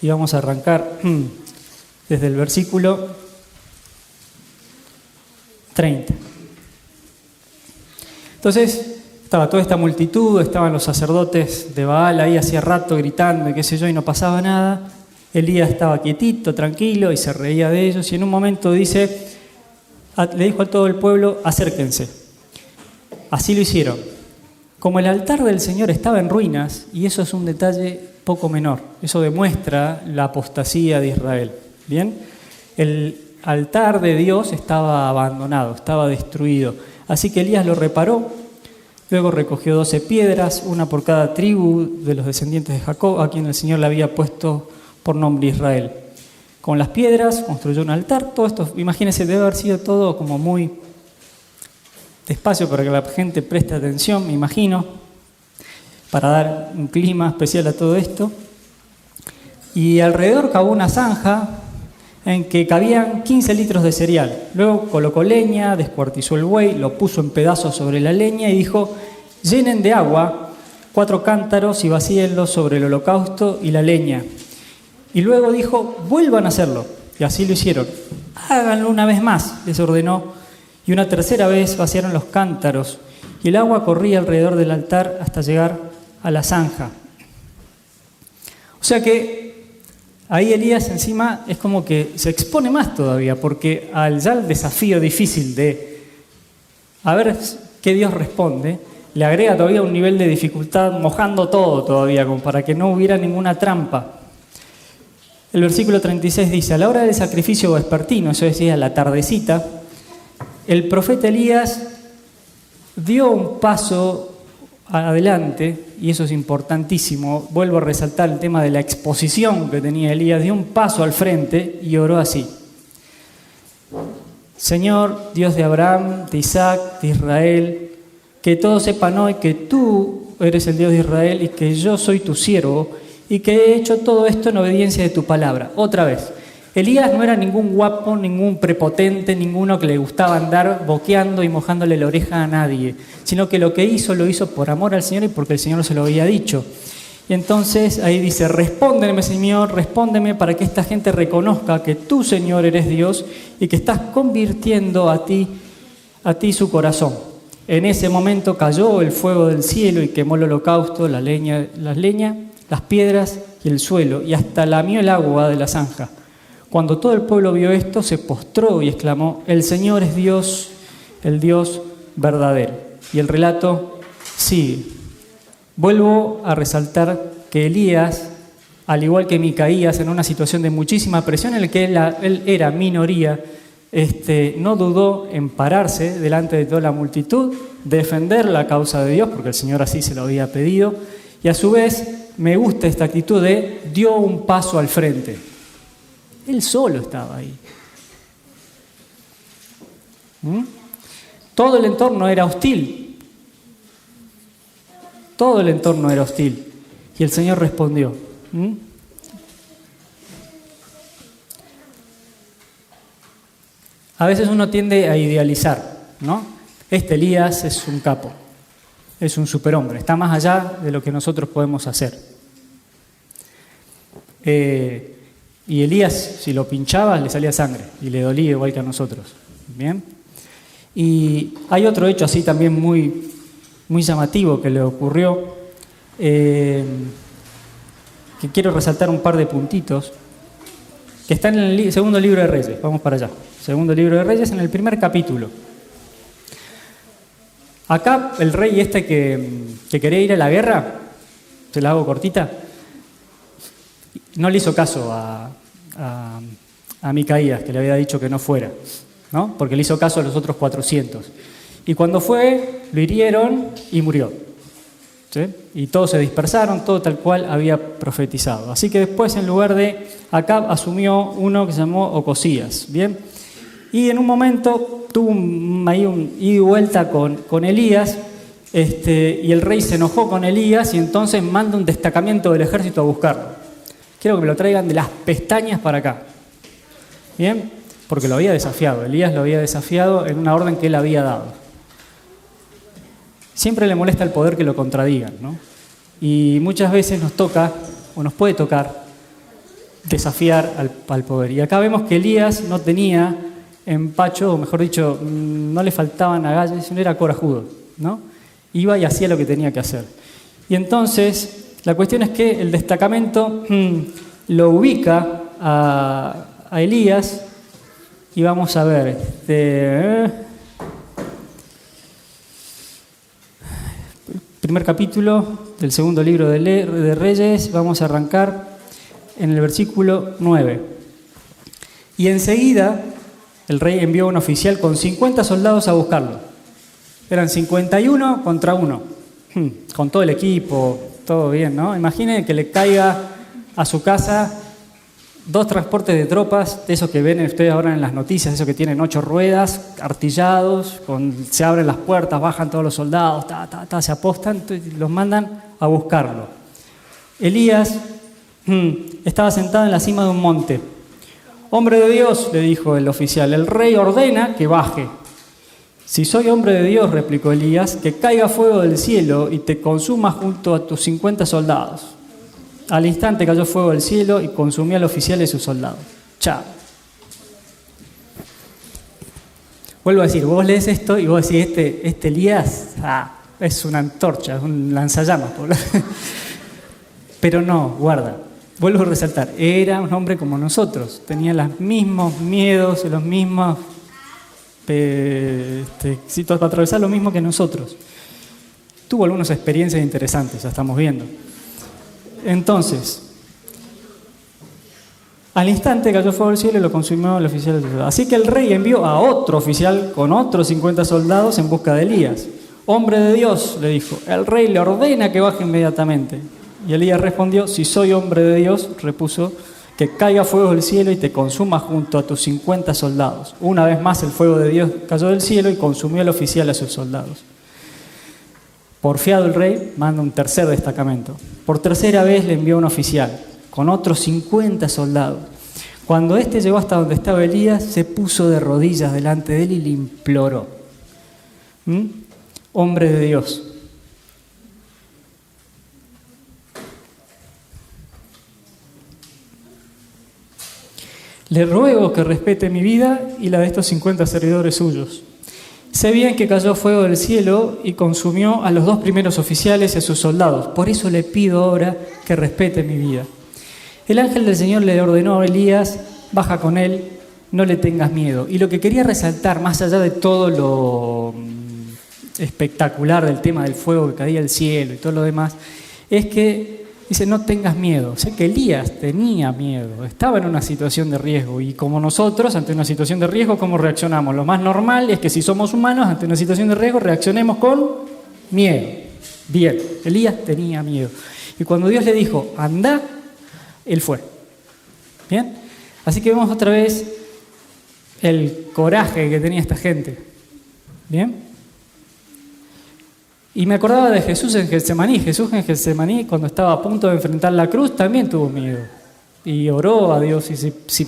Y vamos a arrancar desde el versículo 30. Entonces, estaba toda esta multitud, estaban los sacerdotes de Baal ahí hacía rato gritando y qué sé yo, y no pasaba nada. Elías estaba quietito, tranquilo, y se reía de ellos, y en un momento le dijo a todo el pueblo: acérquense. así lo hicieron. Como el altar del Señor estaba en ruinas, y eso es un detalle poco menor, eso demuestra la apostasía de Israel. ¿Bien? El altar de Dios estaba abandonado, estaba destruido. Así que Elías lo reparó, luego recogió 12 piedras, una por cada tribu de los descendientes de Jacob, a quien el Señor le había puesto por nombre Israel. Con las piedras construyó un altar. Todo esto, imagínense, debe haber sido todo como muy despacio para que la gente preste atención, me imagino, para dar un clima especial a todo esto. Y alrededor cavó una zanja en que cabían 15 litros de cereal. Luego colocó leña, descuartizó el buey, lo puso en pedazos sobre la leña y dijo: llenen de agua 4 cántaros y vacíenlos sobre el holocausto y la leña. Y luego dijo: vuelvan a hacerlo. Y así lo hicieron. Háganlo una vez más, les ordenó. Y una tercera vez vaciaron los cántaros, y el agua corría alrededor del altar hasta llegar a la zanja. O sea que ahí Elías encima es como que se expone más todavía, porque al desafío difícil de a ver qué Dios responde, le agrega todavía un nivel de dificultad, mojando todo todavía, como para que no hubiera ninguna trampa. El versículo 36 dice: a la hora del sacrificio vespertino, eso decía la tardecita, el profeta Elías dio un paso adelante, y eso es importantísimo. Vuelvo a resaltar el tema de la exposición que tenía Elías. Dio un paso al frente y oró así: Señor, Dios de Abraham, de Isaac, de Israel, que todos sepan hoy que tú eres el Dios de Israel y que yo soy tu siervo y que he hecho todo esto en obediencia de tu palabra. Otra vez, Elías no era ningún guapo, ningún prepotente, ninguno que le gustaba andar boqueando y mojándole la oreja a nadie, sino que lo que hizo, lo hizo por amor al Señor y porque el Señor se lo había dicho. Y entonces ahí dice: respóndeme, Señor, respóndeme para que esta gente reconozca que tú, Señor, eres Dios y que estás convirtiendo a ti su corazón. En ese momento cayó el fuego del cielo y quemó el holocausto, la leña, las piedras y el suelo, y hasta lamió el agua de la zanja. Cuando todo el pueblo vio esto, se postró y exclamó: el Señor es Dios, el Dios verdadero. Y el relato sigue. Vuelvo a resaltar que Elías, al igual que Micaías, en una situación de muchísima presión en la que él era minoría, no dudó en pararse delante de toda la multitud, defender la causa de Dios, porque el Señor así se lo había pedido, y a su vez me gusta esta actitud de dio un paso al frente. Él solo estaba ahí. Todo el entorno era hostil. Todo el entorno era hostil. Y el Señor respondió. A veces uno tiende a idealizar, ¿no? Este Elías es un capo, es un superhombre, está más allá de lo que nosotros podemos hacer. Y Elías, si lo pinchabas, le salía sangre y le dolía igual que a nosotros. ¿Bien? Y hay otro hecho así también muy, muy llamativo que le ocurrió, que quiero resaltar un par de puntitos, que está en el segundo libro de Reyes. Vamos para allá. Segundo libro de Reyes, en el primer capítulo. Acá el rey que quería ir a la guerra, se la hago cortita, no le hizo caso a Micaías, que le había dicho que no fuera, ¿no? Porque le hizo caso a los otros 400. Y cuando fue, lo hirieron y murió. ¿Sí? Y todos se dispersaron, todo tal cual había profetizado. Así que después, en lugar de Acab, asumió uno que se llamó Ocosías. ¿Bien? Y en un momento tuvo ahí un ida y vuelta con Elías, y el rey se enojó con Elías y entonces manda un destacamento del ejército a buscarlo. Quiero que me lo traigan de las pestañas para acá. ¿Bien? Porque lo había desafiado. Elías lo había desafiado en una orden que él había dado. Siempre le molesta el poder que lo contradigan, ¿no? Y muchas veces nos toca, o nos puede tocar, desafiar al poder. Y acá vemos que Elías no tenía empacho, o mejor dicho, no le faltaban agallas, sino era corajudo, ¿no? Iba y hacía lo que tenía que hacer. Y entonces, la cuestión es que el destacamento lo ubica a Elías, y vamos a ver, primer capítulo del segundo libro de Reyes. Vamos a arrancar en el versículo 9. Y enseguida el rey envió a un oficial con 50 soldados a buscarlo. Eran 51 contra 1, con todo el equipo, todo bien, ¿no? Imaginen que le caiga a su casa 2 transportes de tropas, de esos que ven ustedes ahora en las noticias, esos que tienen 8 ruedas, artillados, se abren las puertas, bajan todos los soldados, se apostan, los mandan a buscarlo. Elías estaba sentado en la cima de un monte. «Hombre de Dios», le dijo el oficial, «el rey ordena que baje». «Si soy hombre de Dios», replicó Elías, «que caiga fuego del cielo y te consuma junto a tus 50 soldados». Al instante cayó fuego del cielo y consumió al oficial y a sus soldados. Chao. Vuelvo a decir, vos lees esto y vos decís, este Elías es una antorcha, es un lanzallamas. Pero no, guarda. Vuelvo a resaltar, era un hombre como nosotros, tenía los mismos miedos, los mismos para atravesar lo mismo que nosotros. Tuvo algunas experiencias interesantes, ya estamos viendo. Entonces, al instante cayó fuego del cielo y lo consumió el oficial de soldados. Así que el rey envió a otro oficial con otros 50 soldados en busca de Elías. «Hombre de Dios», le dijo, «el rey le ordena que baje inmediatamente». Y Elías respondió, «Si soy hombre de Dios», repuso, «que caiga fuego del cielo y te consuma junto a tus 50 soldados». Una vez más el fuego de Dios cayó del cielo y consumió al oficial y a sus soldados. Porfiado el rey, manda un tercer destacamento. Por tercera vez le envió un oficial, con otros 50 soldados. Cuando éste llegó hasta donde estaba Elías, se puso de rodillas delante de él y le imploró. «Hombre de Dios, le ruego que respete mi vida y la de estos 50 servidores suyos. Sé bien que cayó fuego del cielo y consumió a los 2 primeros oficiales y a sus soldados. Por eso le pido ahora que respete mi vida». El ángel del Señor le ordenó a Elías, «baja con él, no le tengas miedo». Y lo que quería resaltar, más allá de todo lo espectacular del tema del fuego que caía del cielo y todo lo demás, es que dice, no tengas miedo. O sea que Elías tenía miedo, estaba en una situación de riesgo. Y como nosotros, ante una situación de riesgo, ¿cómo reaccionamos? Lo más normal es que si somos humanos, ante una situación de riesgo, reaccionemos con miedo. Bien, Elías tenía miedo. Y cuando Dios le dijo, anda, él fue. Bien, así que vemos otra vez el coraje que tenía esta gente. Bien. Y me acordaba de Jesús en Getsemaní. Jesús en Getsemaní, cuando estaba a punto de enfrentar la cruz, también tuvo miedo. Y oró a Dios. Y si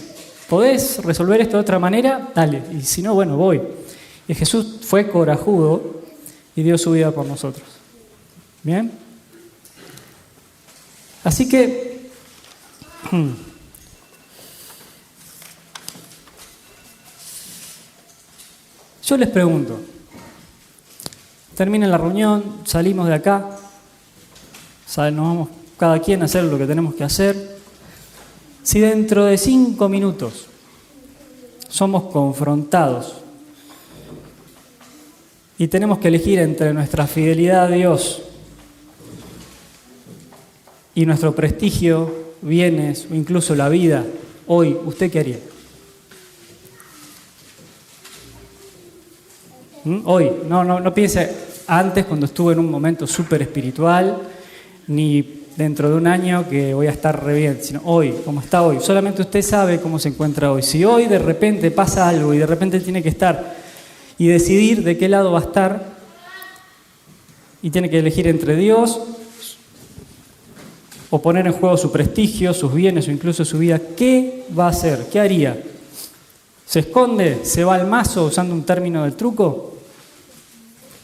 podés resolver esto de otra manera, dale. Y si no, bueno, voy. Y Jesús fue corajudo y dio su vida por nosotros. ¿Bien? Así que yo les pregunto, termina la reunión, salimos de acá, nos vamos cada quien a hacer lo que tenemos que hacer. Si dentro de 5 minutos somos confrontados y tenemos que elegir entre nuestra fidelidad a Dios y nuestro prestigio, bienes o incluso la vida, hoy, ¿usted qué haría? Hoy, no piense antes cuando estuve en un momento súper espiritual, ni dentro de un año que voy a estar re bien, sino hoy, como está hoy. Solamente usted sabe cómo se encuentra hoy. Si hoy de repente pasa algo y de repente tiene que estar y decidir de qué lado va a estar y tiene que elegir entre Dios o poner en juego su prestigio, sus bienes o incluso su vida, ¿qué va a hacer? ¿Qué haría? ¿Se esconde? ¿Se va al mazo usando un término del truco?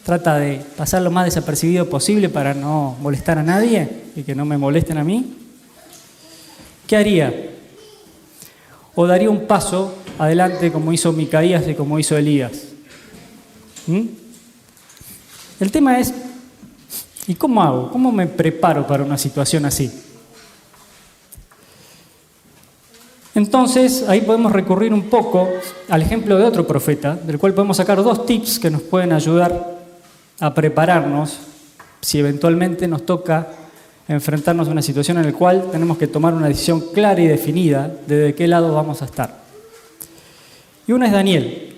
¿Trata de pasar lo más desapercibido posible para no molestar a nadie y que no me molesten a mí? ¿Qué haría? ¿O daría un paso adelante como hizo Micaías y como hizo Elías? El tema es, ¿y cómo hago? ¿Cómo me preparo para una situación así? Entonces, ahí podemos recurrir un poco al ejemplo de otro profeta, del cual podemos sacar 2 tips que nos pueden ayudar a prepararnos si eventualmente nos toca enfrentarnos a una situación en la cual tenemos que tomar una decisión clara y definida de qué lado vamos a estar. Y una es Daniel.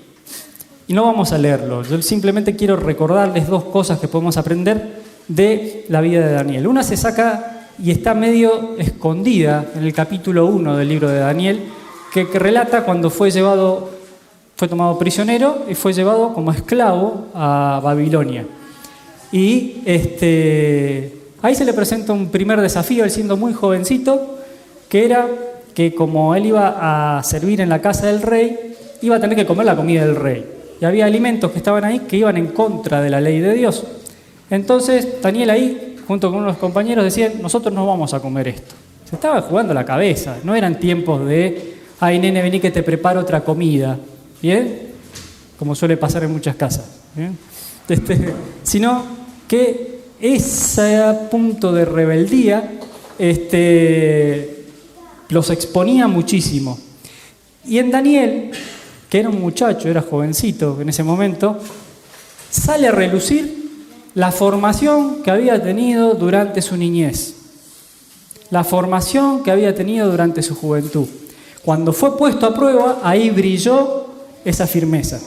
Y no vamos a leerlo, yo simplemente quiero recordarles dos cosas que podemos aprender de la vida de Daniel. Una se saca y está medio escondida en el capítulo 1 del libro de Daniel, que relata cuando fue tomado prisionero y fue llevado como esclavo a Babilonia. Y ahí se le presenta un primer desafío, él siendo muy jovencito, que era que como él iba a servir en la casa del rey, iba a tener que comer la comida del rey. Y había alimentos que estaban ahí que iban en contra de la ley de Dios. Entonces Daniel ahí, junto con unos compañeros, decían, nosotros no vamos a comer esto. Se estaba jugando la cabeza, no eran tiempos de, ay nene, vení que te preparo otra comida, ¿bien? Como suele pasar en muchas casas, ¿bien? Sino que ese punto de rebeldía los exponía muchísimo. Y en Daniel, que era un muchacho, era jovencito en ese momento, sale a relucir la formación que había tenido durante su niñez, la formación que había tenido durante su juventud. Cuando fue puesto a prueba, ahí brilló esa firmeza.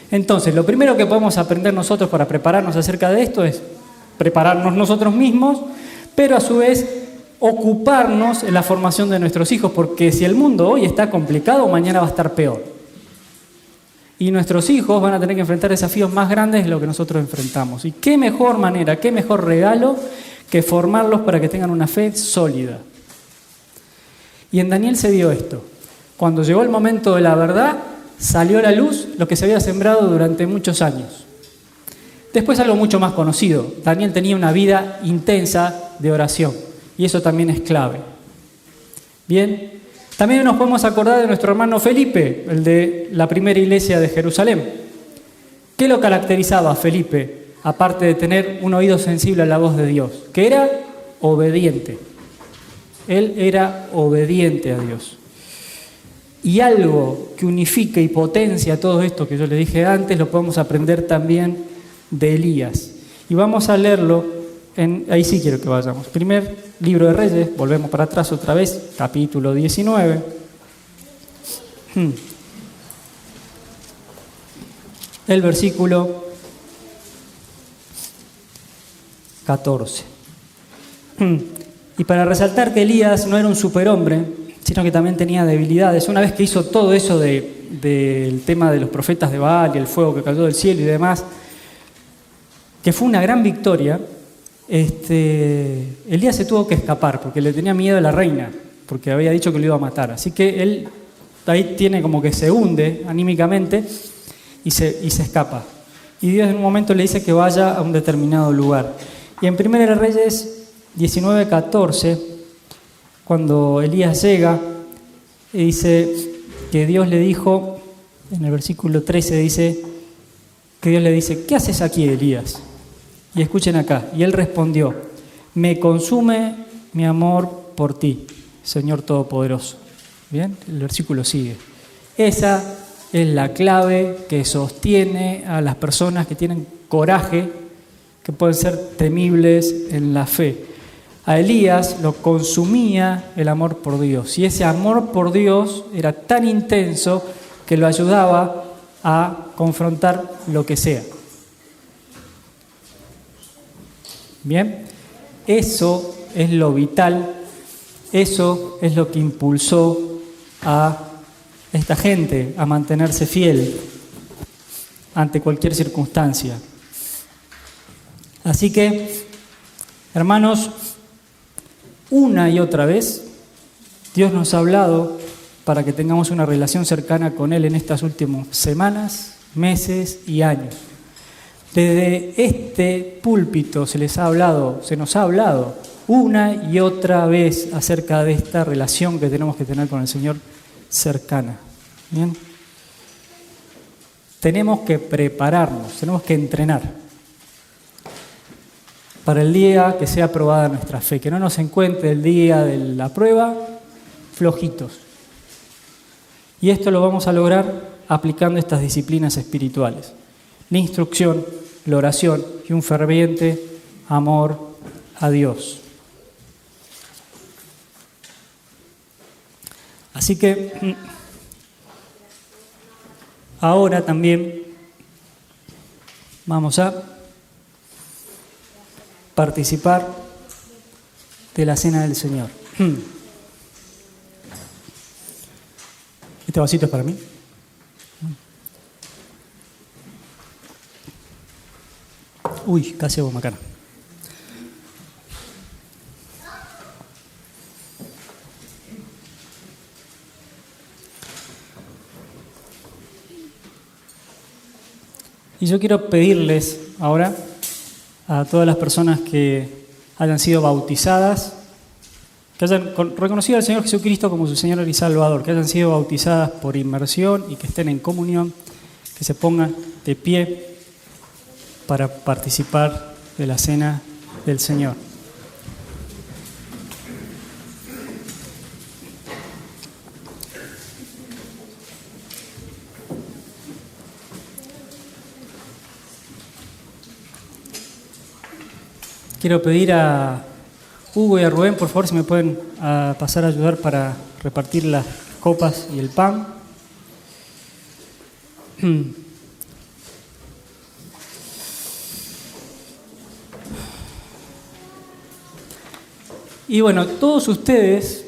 Entonces, lo primero que podemos aprender nosotros para prepararnos acerca de esto es prepararnos nosotros mismos, pero a su vez ocuparnos en la formación de nuestros hijos, porque si el mundo hoy está complicado, mañana va a estar peor. Y nuestros hijos van a tener que enfrentar desafíos más grandes de lo que nosotros enfrentamos. Y qué mejor manera, qué mejor regalo que formarlos para que tengan una fe sólida. Y en Daniel se vio esto. Cuando llegó el momento de la verdad, salió a la luz lo que se había sembrado durante muchos años. Después algo mucho más conocido. Daniel tenía una vida intensa de oración. Y eso también es clave. Bien. También nos podemos acordar de nuestro hermano Felipe, el de la primera iglesia de Jerusalén. ¿Qué lo caracterizaba a Felipe, aparte de tener un oído sensible a la voz de Dios? Que era obediente. Él era obediente a Dios. Y algo que unifica y potencia todo esto que yo le dije antes, lo podemos aprender también de Elías. Y vamos a leerlo, ahí sí quiero que vayamos. Primer libro de Reyes, volvemos para atrás otra vez, capítulo 19. El versículo 14. Y para resaltar que Elías no era un superhombre, sino que también tenía debilidades, una vez que hizo todo eso del tema de los profetas de Baal y el fuego que cayó del cielo y demás, que fue una gran victoria, Elías se tuvo que escapar porque le tenía miedo a la reina, porque había dicho que lo iba a matar. Así que él ahí tiene como que se hunde anímicamente y se escapa. Y Dios en un momento le dice que vaya a un determinado lugar. Y en 1 Reyes 19:14, cuando Elías llega, dice que Dios le dijo, en el versículo 13 dice, que Dios le dice, ¿qué haces aquí, Elías? Y escuchen acá, y él respondió, me consume mi amor por ti, Señor Todopoderoso. Bien, el versículo sigue. Esa es la clave que sostiene a las personas que tienen coraje, que pueden ser temibles en la fe. A Elías lo consumía el amor por Dios, y ese amor por Dios era tan intenso que lo ayudaba a confrontar lo que sea. Bien, eso es lo vital, eso es lo que impulsó a esta gente a mantenerse fiel ante cualquier circunstancia. Así que, hermanos, una y otra vez, Dios nos ha hablado para que tengamos una relación cercana con Él en estas últimas semanas, meses y años. Desde este púlpito se nos ha hablado una y otra vez acerca de esta relación que tenemos que tener con el Señor cercana. ¿Bien? Tenemos que prepararnos, tenemos que entrenar para el día que sea probada nuestra fe, que no nos encuentre el día de la prueba flojitos. Y esto lo vamos a lograr aplicando estas disciplinas espirituales. La instrucción, la oración y un ferviente amor a Dios. Así que ahora también vamos a participar de la cena del Señor. Este vasito es para mí. Uy, casi hago macana. Y yo quiero pedirles ahora a todas las personas que hayan sido bautizadas, que hayan reconocido al Señor Jesucristo como su Señor y Salvador, que hayan sido bautizadas por inmersión y que estén en comunión, que se pongan de pie para participar de la cena del Señor. Quiero pedir a Hugo y a Rubén, por favor, si me pueden pasar a ayudar para repartir las copas y el pan. Y bueno, todos ustedes,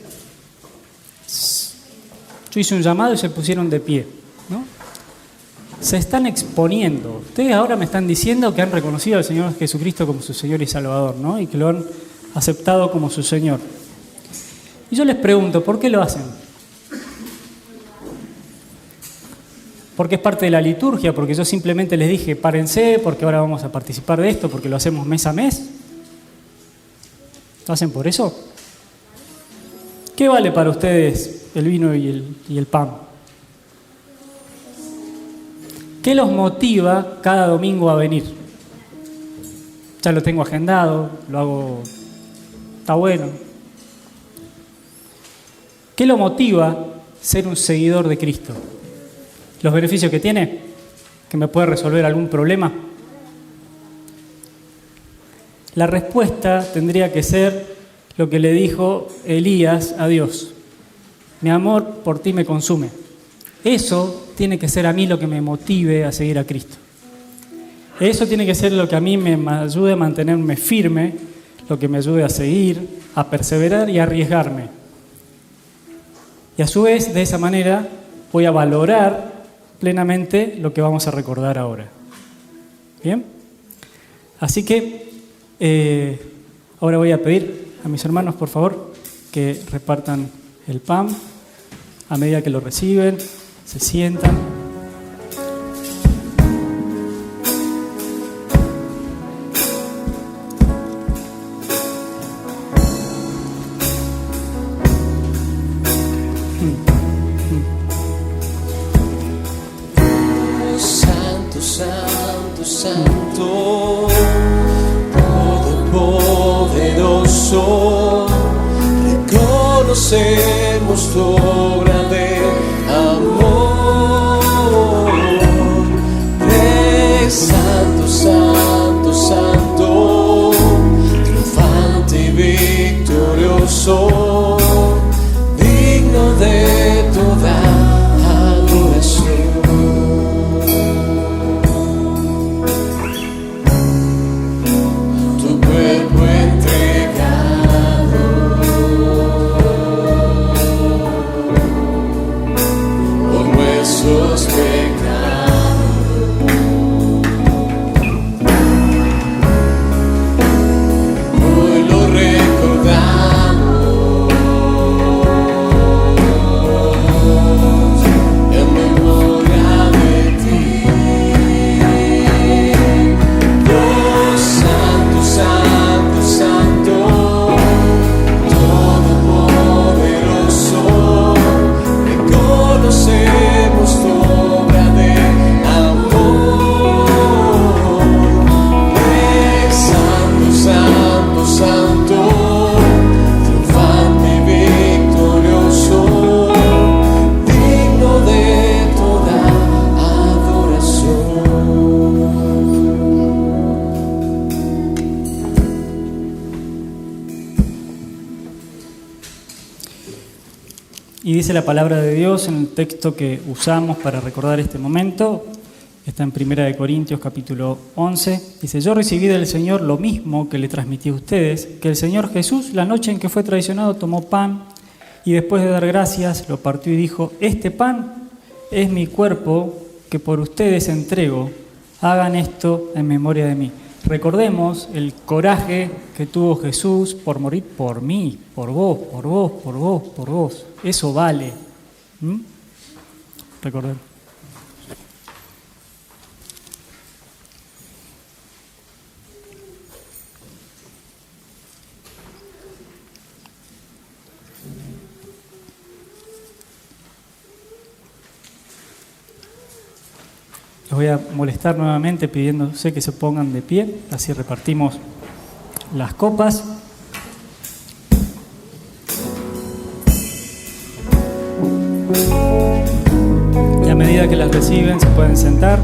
yo hice un llamado y se pusieron de pie, ¿no? Se están exponiendo. Ustedes ahora me están diciendo que han reconocido al Señor Jesucristo como su Señor y Salvador, ¿no? Y que lo han aceptado como su Señor. Y yo les pregunto, ¿por qué lo hacen? Porque es parte de la liturgia, porque yo simplemente les dije, párense, porque ahora vamos a participar de esto, porque lo hacemos mes a mes. ¿Lo hacen por eso? ¿Qué vale para ustedes el vino y el pan? ¿Qué los motiva cada domingo a venir? Ya lo tengo agendado, lo hago, está bueno. ¿Qué lo motiva ser un seguidor de Cristo? ¿Los beneficios que tiene? ¿Que me puede resolver algún problema? La respuesta tendría que ser lo que le dijo Elías a Dios. Mi amor por ti me consume. Eso tiene que ser a mí lo que me motive a seguir a Cristo. Eso tiene que ser lo que a mí me ayude a mantenerme firme, lo que me ayude a seguir, a perseverar y a arriesgarme. Y a su vez, de esa manera, voy a valorar plenamente lo que vamos a recordar ahora. ¿Bien? Así que ahora voy a pedir a mis hermanos, por favor, que repartan el pan a medida que lo reciben. Se sientan. Santo, santo, santo, todopoderoso, reconocemos tu grande amor. Santo, santo, santo, triunfante y victorioso, digno de toda adoración. Tu cuerpo entregado por nuestros pecados. Hoy lo recordamos. Y dice la palabra de Dios en el texto que usamos para recordar este momento, está en 1 Corintios capítulo 11, dice: yo recibí del Señor lo mismo que le transmití a ustedes, que el Señor Jesús, la noche en que fue traicionado, tomó pan y después de dar gracias, lo partió y dijo: este pan es mi cuerpo que por ustedes entrego, hagan esto en memoria de mí. Recordemos el coraje que tuvo Jesús por morir por mí, por vos, por vos, por vos, por vos. Eso vale. Recordemos. Los voy a molestar nuevamente pidiéndose que se pongan de pie, así repartimos las copas. Y a medida que las reciben se pueden sentar.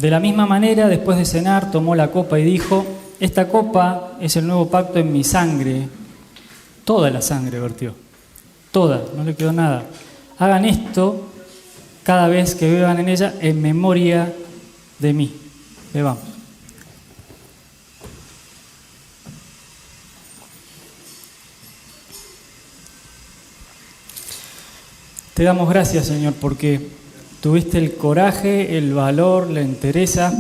De la misma manera, después de cenar, tomó la copa y dijo: esta copa es el nuevo pacto en mi sangre. Toda la sangre vertió. Toda, no le quedó nada. Hagan esto cada vez que beban en ella en memoria de mí. Bebamos. Te damos gracias, Señor, porque tuviste el coraje, el valor, la entereza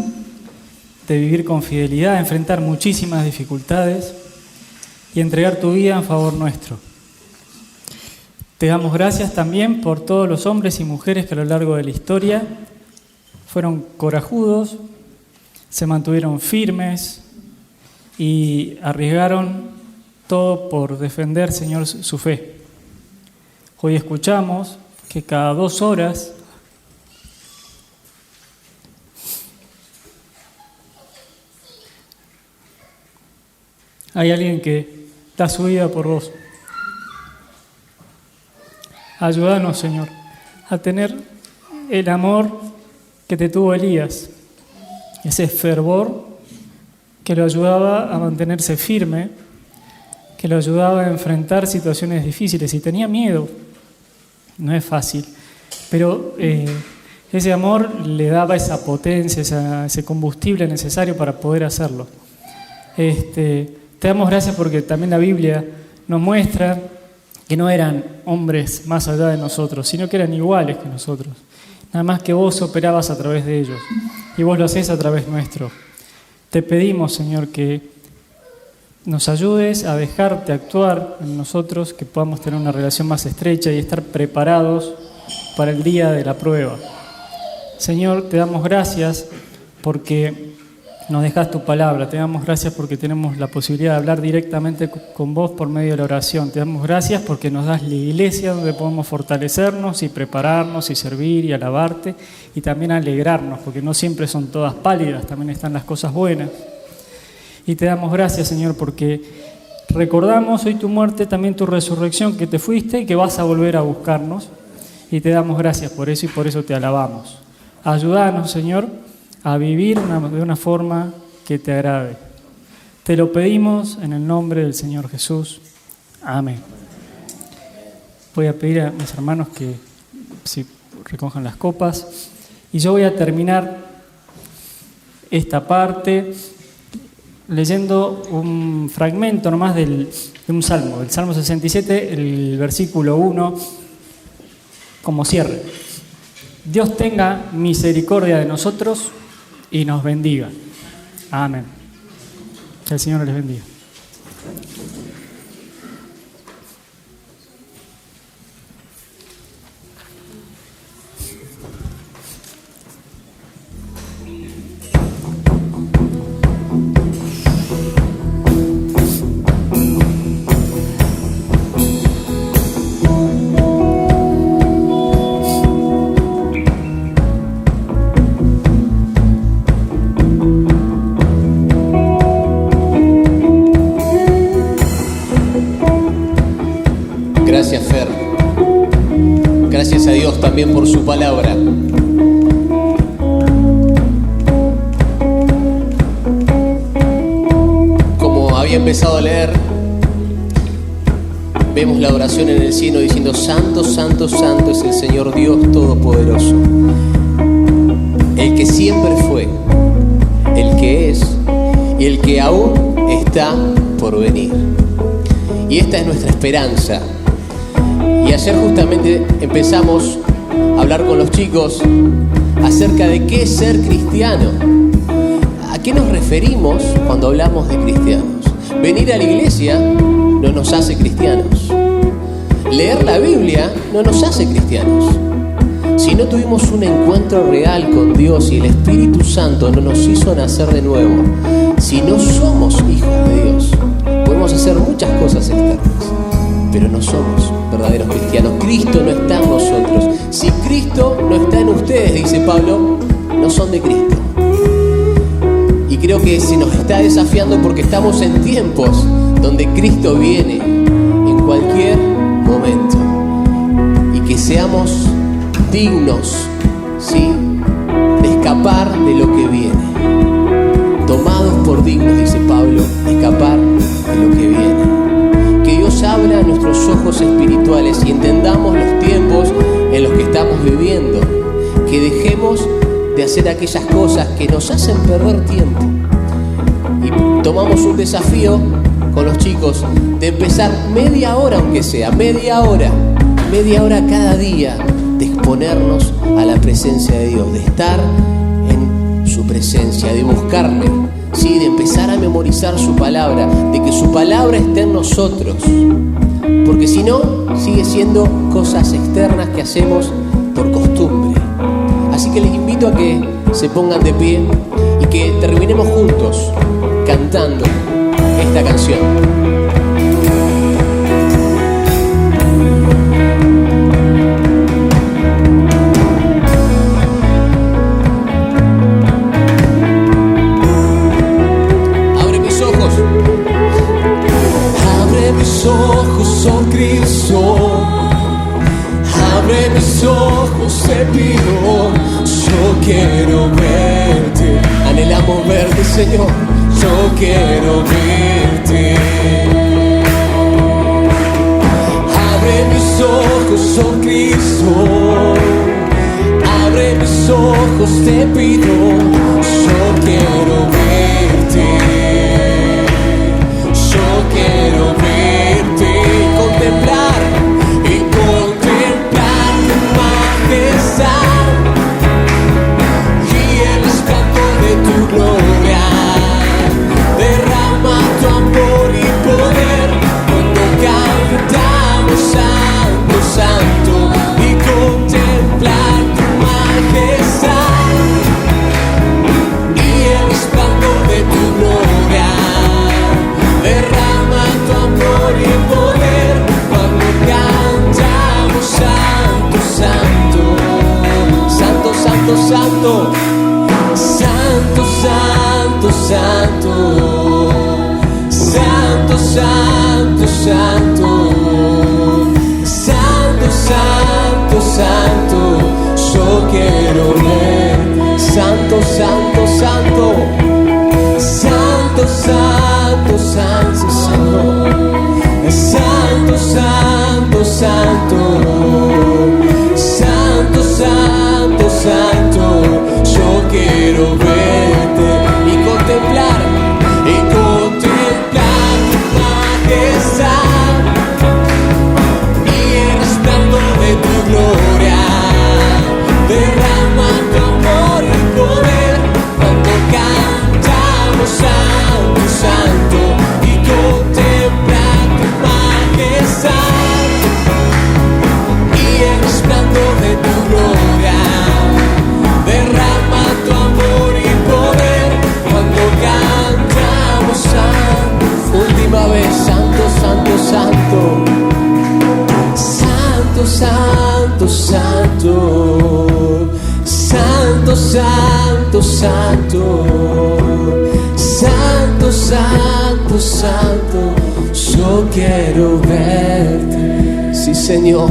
de vivir con fidelidad, enfrentar muchísimas dificultades y entregar tu vida en favor nuestro. Te damos gracias también por todos los hombres y mujeres que a lo largo de la historia fueron corajudos, se mantuvieron firmes y arriesgaron todo por defender, Señor, su fe. Hoy escuchamos que cada 2 horas hay alguien que da su vida por vos. Ayúdanos, Señor, a tener el amor que te tuvo Elías, ese fervor que lo ayudaba a mantenerse firme, que lo ayudaba a enfrentar situaciones difíciles y tenía miedo. No es fácil, pero ese amor le daba esa potencia, ese combustible necesario para poder hacerlo. Te damos gracias porque también la Biblia nos muestra que no eran hombres más allá de nosotros, sino que eran iguales que nosotros. Nada más que vos operabas a través de ellos y vos lo hacés a través nuestro. Te pedimos, Señor, que nos ayudes a dejarte actuar en nosotros, que podamos tener una relación más estrecha y estar preparados para el día de la prueba. Señor, te damos gracias porque nos dejas tu palabra. Te damos gracias porque tenemos la posibilidad de hablar directamente con vos por medio de la oración. Te damos gracias porque nos das la iglesia donde podemos fortalecernos y prepararnos y servir y alabarte y también alegrarnos, porque no siempre son todas pálidas, también están las cosas buenas. Y te damos gracias, Señor, porque recordamos hoy tu muerte, también tu resurrección, que te fuiste y que vas a volver a buscarnos. Y te damos gracias por eso y por eso te alabamos. Ayúdanos, Señor, a vivir de una forma que te agrade. Te lo pedimos en el nombre del Señor Jesús. Amén. Voy a pedir a mis hermanos que si recojan las copas. Y yo voy a terminar esta parte leyendo un fragmento nomás de un salmo, del Salmo 67, el versículo 1, como cierre. Dios tenga misericordia de nosotros y nos bendiga. Amén. Que el Señor les bendiga. Gracias, Fer. Gracias a Dios también por su palabra. Como había empezado a leer, vemos la oración en el cielo diciendo: Santo, Santo, Santo es el Señor Dios Todopoderoso, el que siempre fue, el que es y el que aún está por venir. Y esta es nuestra esperanza. Y ayer justamente empezamos a hablar con los chicos acerca de qué es ser cristiano. ¿A qué nos referimos cuando hablamos de cristianos? Venir a la iglesia no nos hace cristianos. Leer la Biblia no nos hace cristianos. Si no tuvimos un encuentro real con Dios y el Espíritu Santo no nos hizo nacer de nuevo, si no somos hijos de Dios, podemos hacer muchas cosas externas, pero no somos verdaderos cristianos. Cristo no está en nosotros. Si Cristo no está en ustedes, dice Pablo, no son de Cristo. Y creo que se nos está desafiando porque estamos en tiempos donde Cristo viene en cualquier momento. Y que seamos dignos, ¿sí?, de escapar de lo que viene. Tomados por dignos, dice Pablo, de escapar de lo que viene. Que Dios abra a nuestros ojos espirituales y entendamos los tiempos en los que estamos viviendo. Que dejemos de hacer aquellas cosas que nos hacen perder tiempo. Y tomamos un desafío con los chicos de empezar media hora, aunque sea media hora cada día, de exponernos a la presencia de Dios, de estar en su presencia, de buscarle, ¿sí?, de empezar a memorizar su palabra, de que su palabra esté en nosotros, porque si no, sigue siendo cosas externas que hacemos por costumbre. Así que les invito a que se pongan de pie y que terminemos juntos cantando esta canción. Oh Cristo, abre mis ojos, te pido, yo quiero verte. Anhelamos verte, Señor. Yo quiero verte. Abre mis ojos, oh Cristo, abre mis ojos, te pido, yo quiero verte. Yo quiero verte. Contemplar tu majestad y el resplandor de tu gloria. Derrama tu amor santo, santo, santo, yo quiero verte y contemplar tu majestad y el resplandor de tu gloria. Derrama tu amor y poder cuando cantamos santo, santo y contemplar tu majestad y el resplandor de tu gloria. Derrama tu amor y poder cuando cantamos santo. Última vez, santo, santo, santo. Santo, santo, santo. Santo, santo, santo. Santo, santo, santo. Yo quiero verte. Sí, Señor,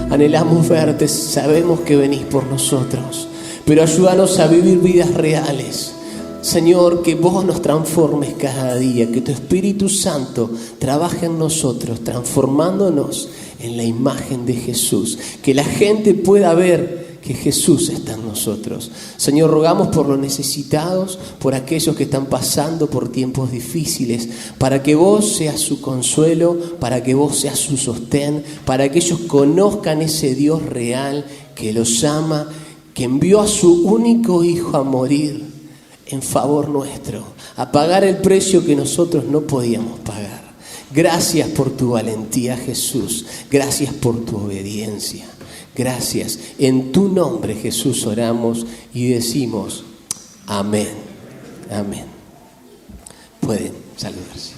anhelamos verte, sabemos que venís por nosotros, pero ayúdanos a vivir vidas reales. Señor, que vos nos transformes cada día, que tu Espíritu Santo trabaje en nosotros, transformándonos en la imagen de Jesús, que la gente pueda ver que Jesús está en nosotros. Señor, rogamos por los necesitados, por aquellos que están pasando por tiempos difíciles, para que vos seas su consuelo, para que vos seas su sostén, para que ellos conozcan ese Dios real que los ama, que envió a su único Hijo a morir en favor nuestro, a pagar el precio que nosotros no podíamos pagar. Gracias por tu valentía, Jesús. Gracias por tu obediencia. Gracias. En tu nombre, Jesús, oramos y decimos amén. Amén. Pueden saludarse.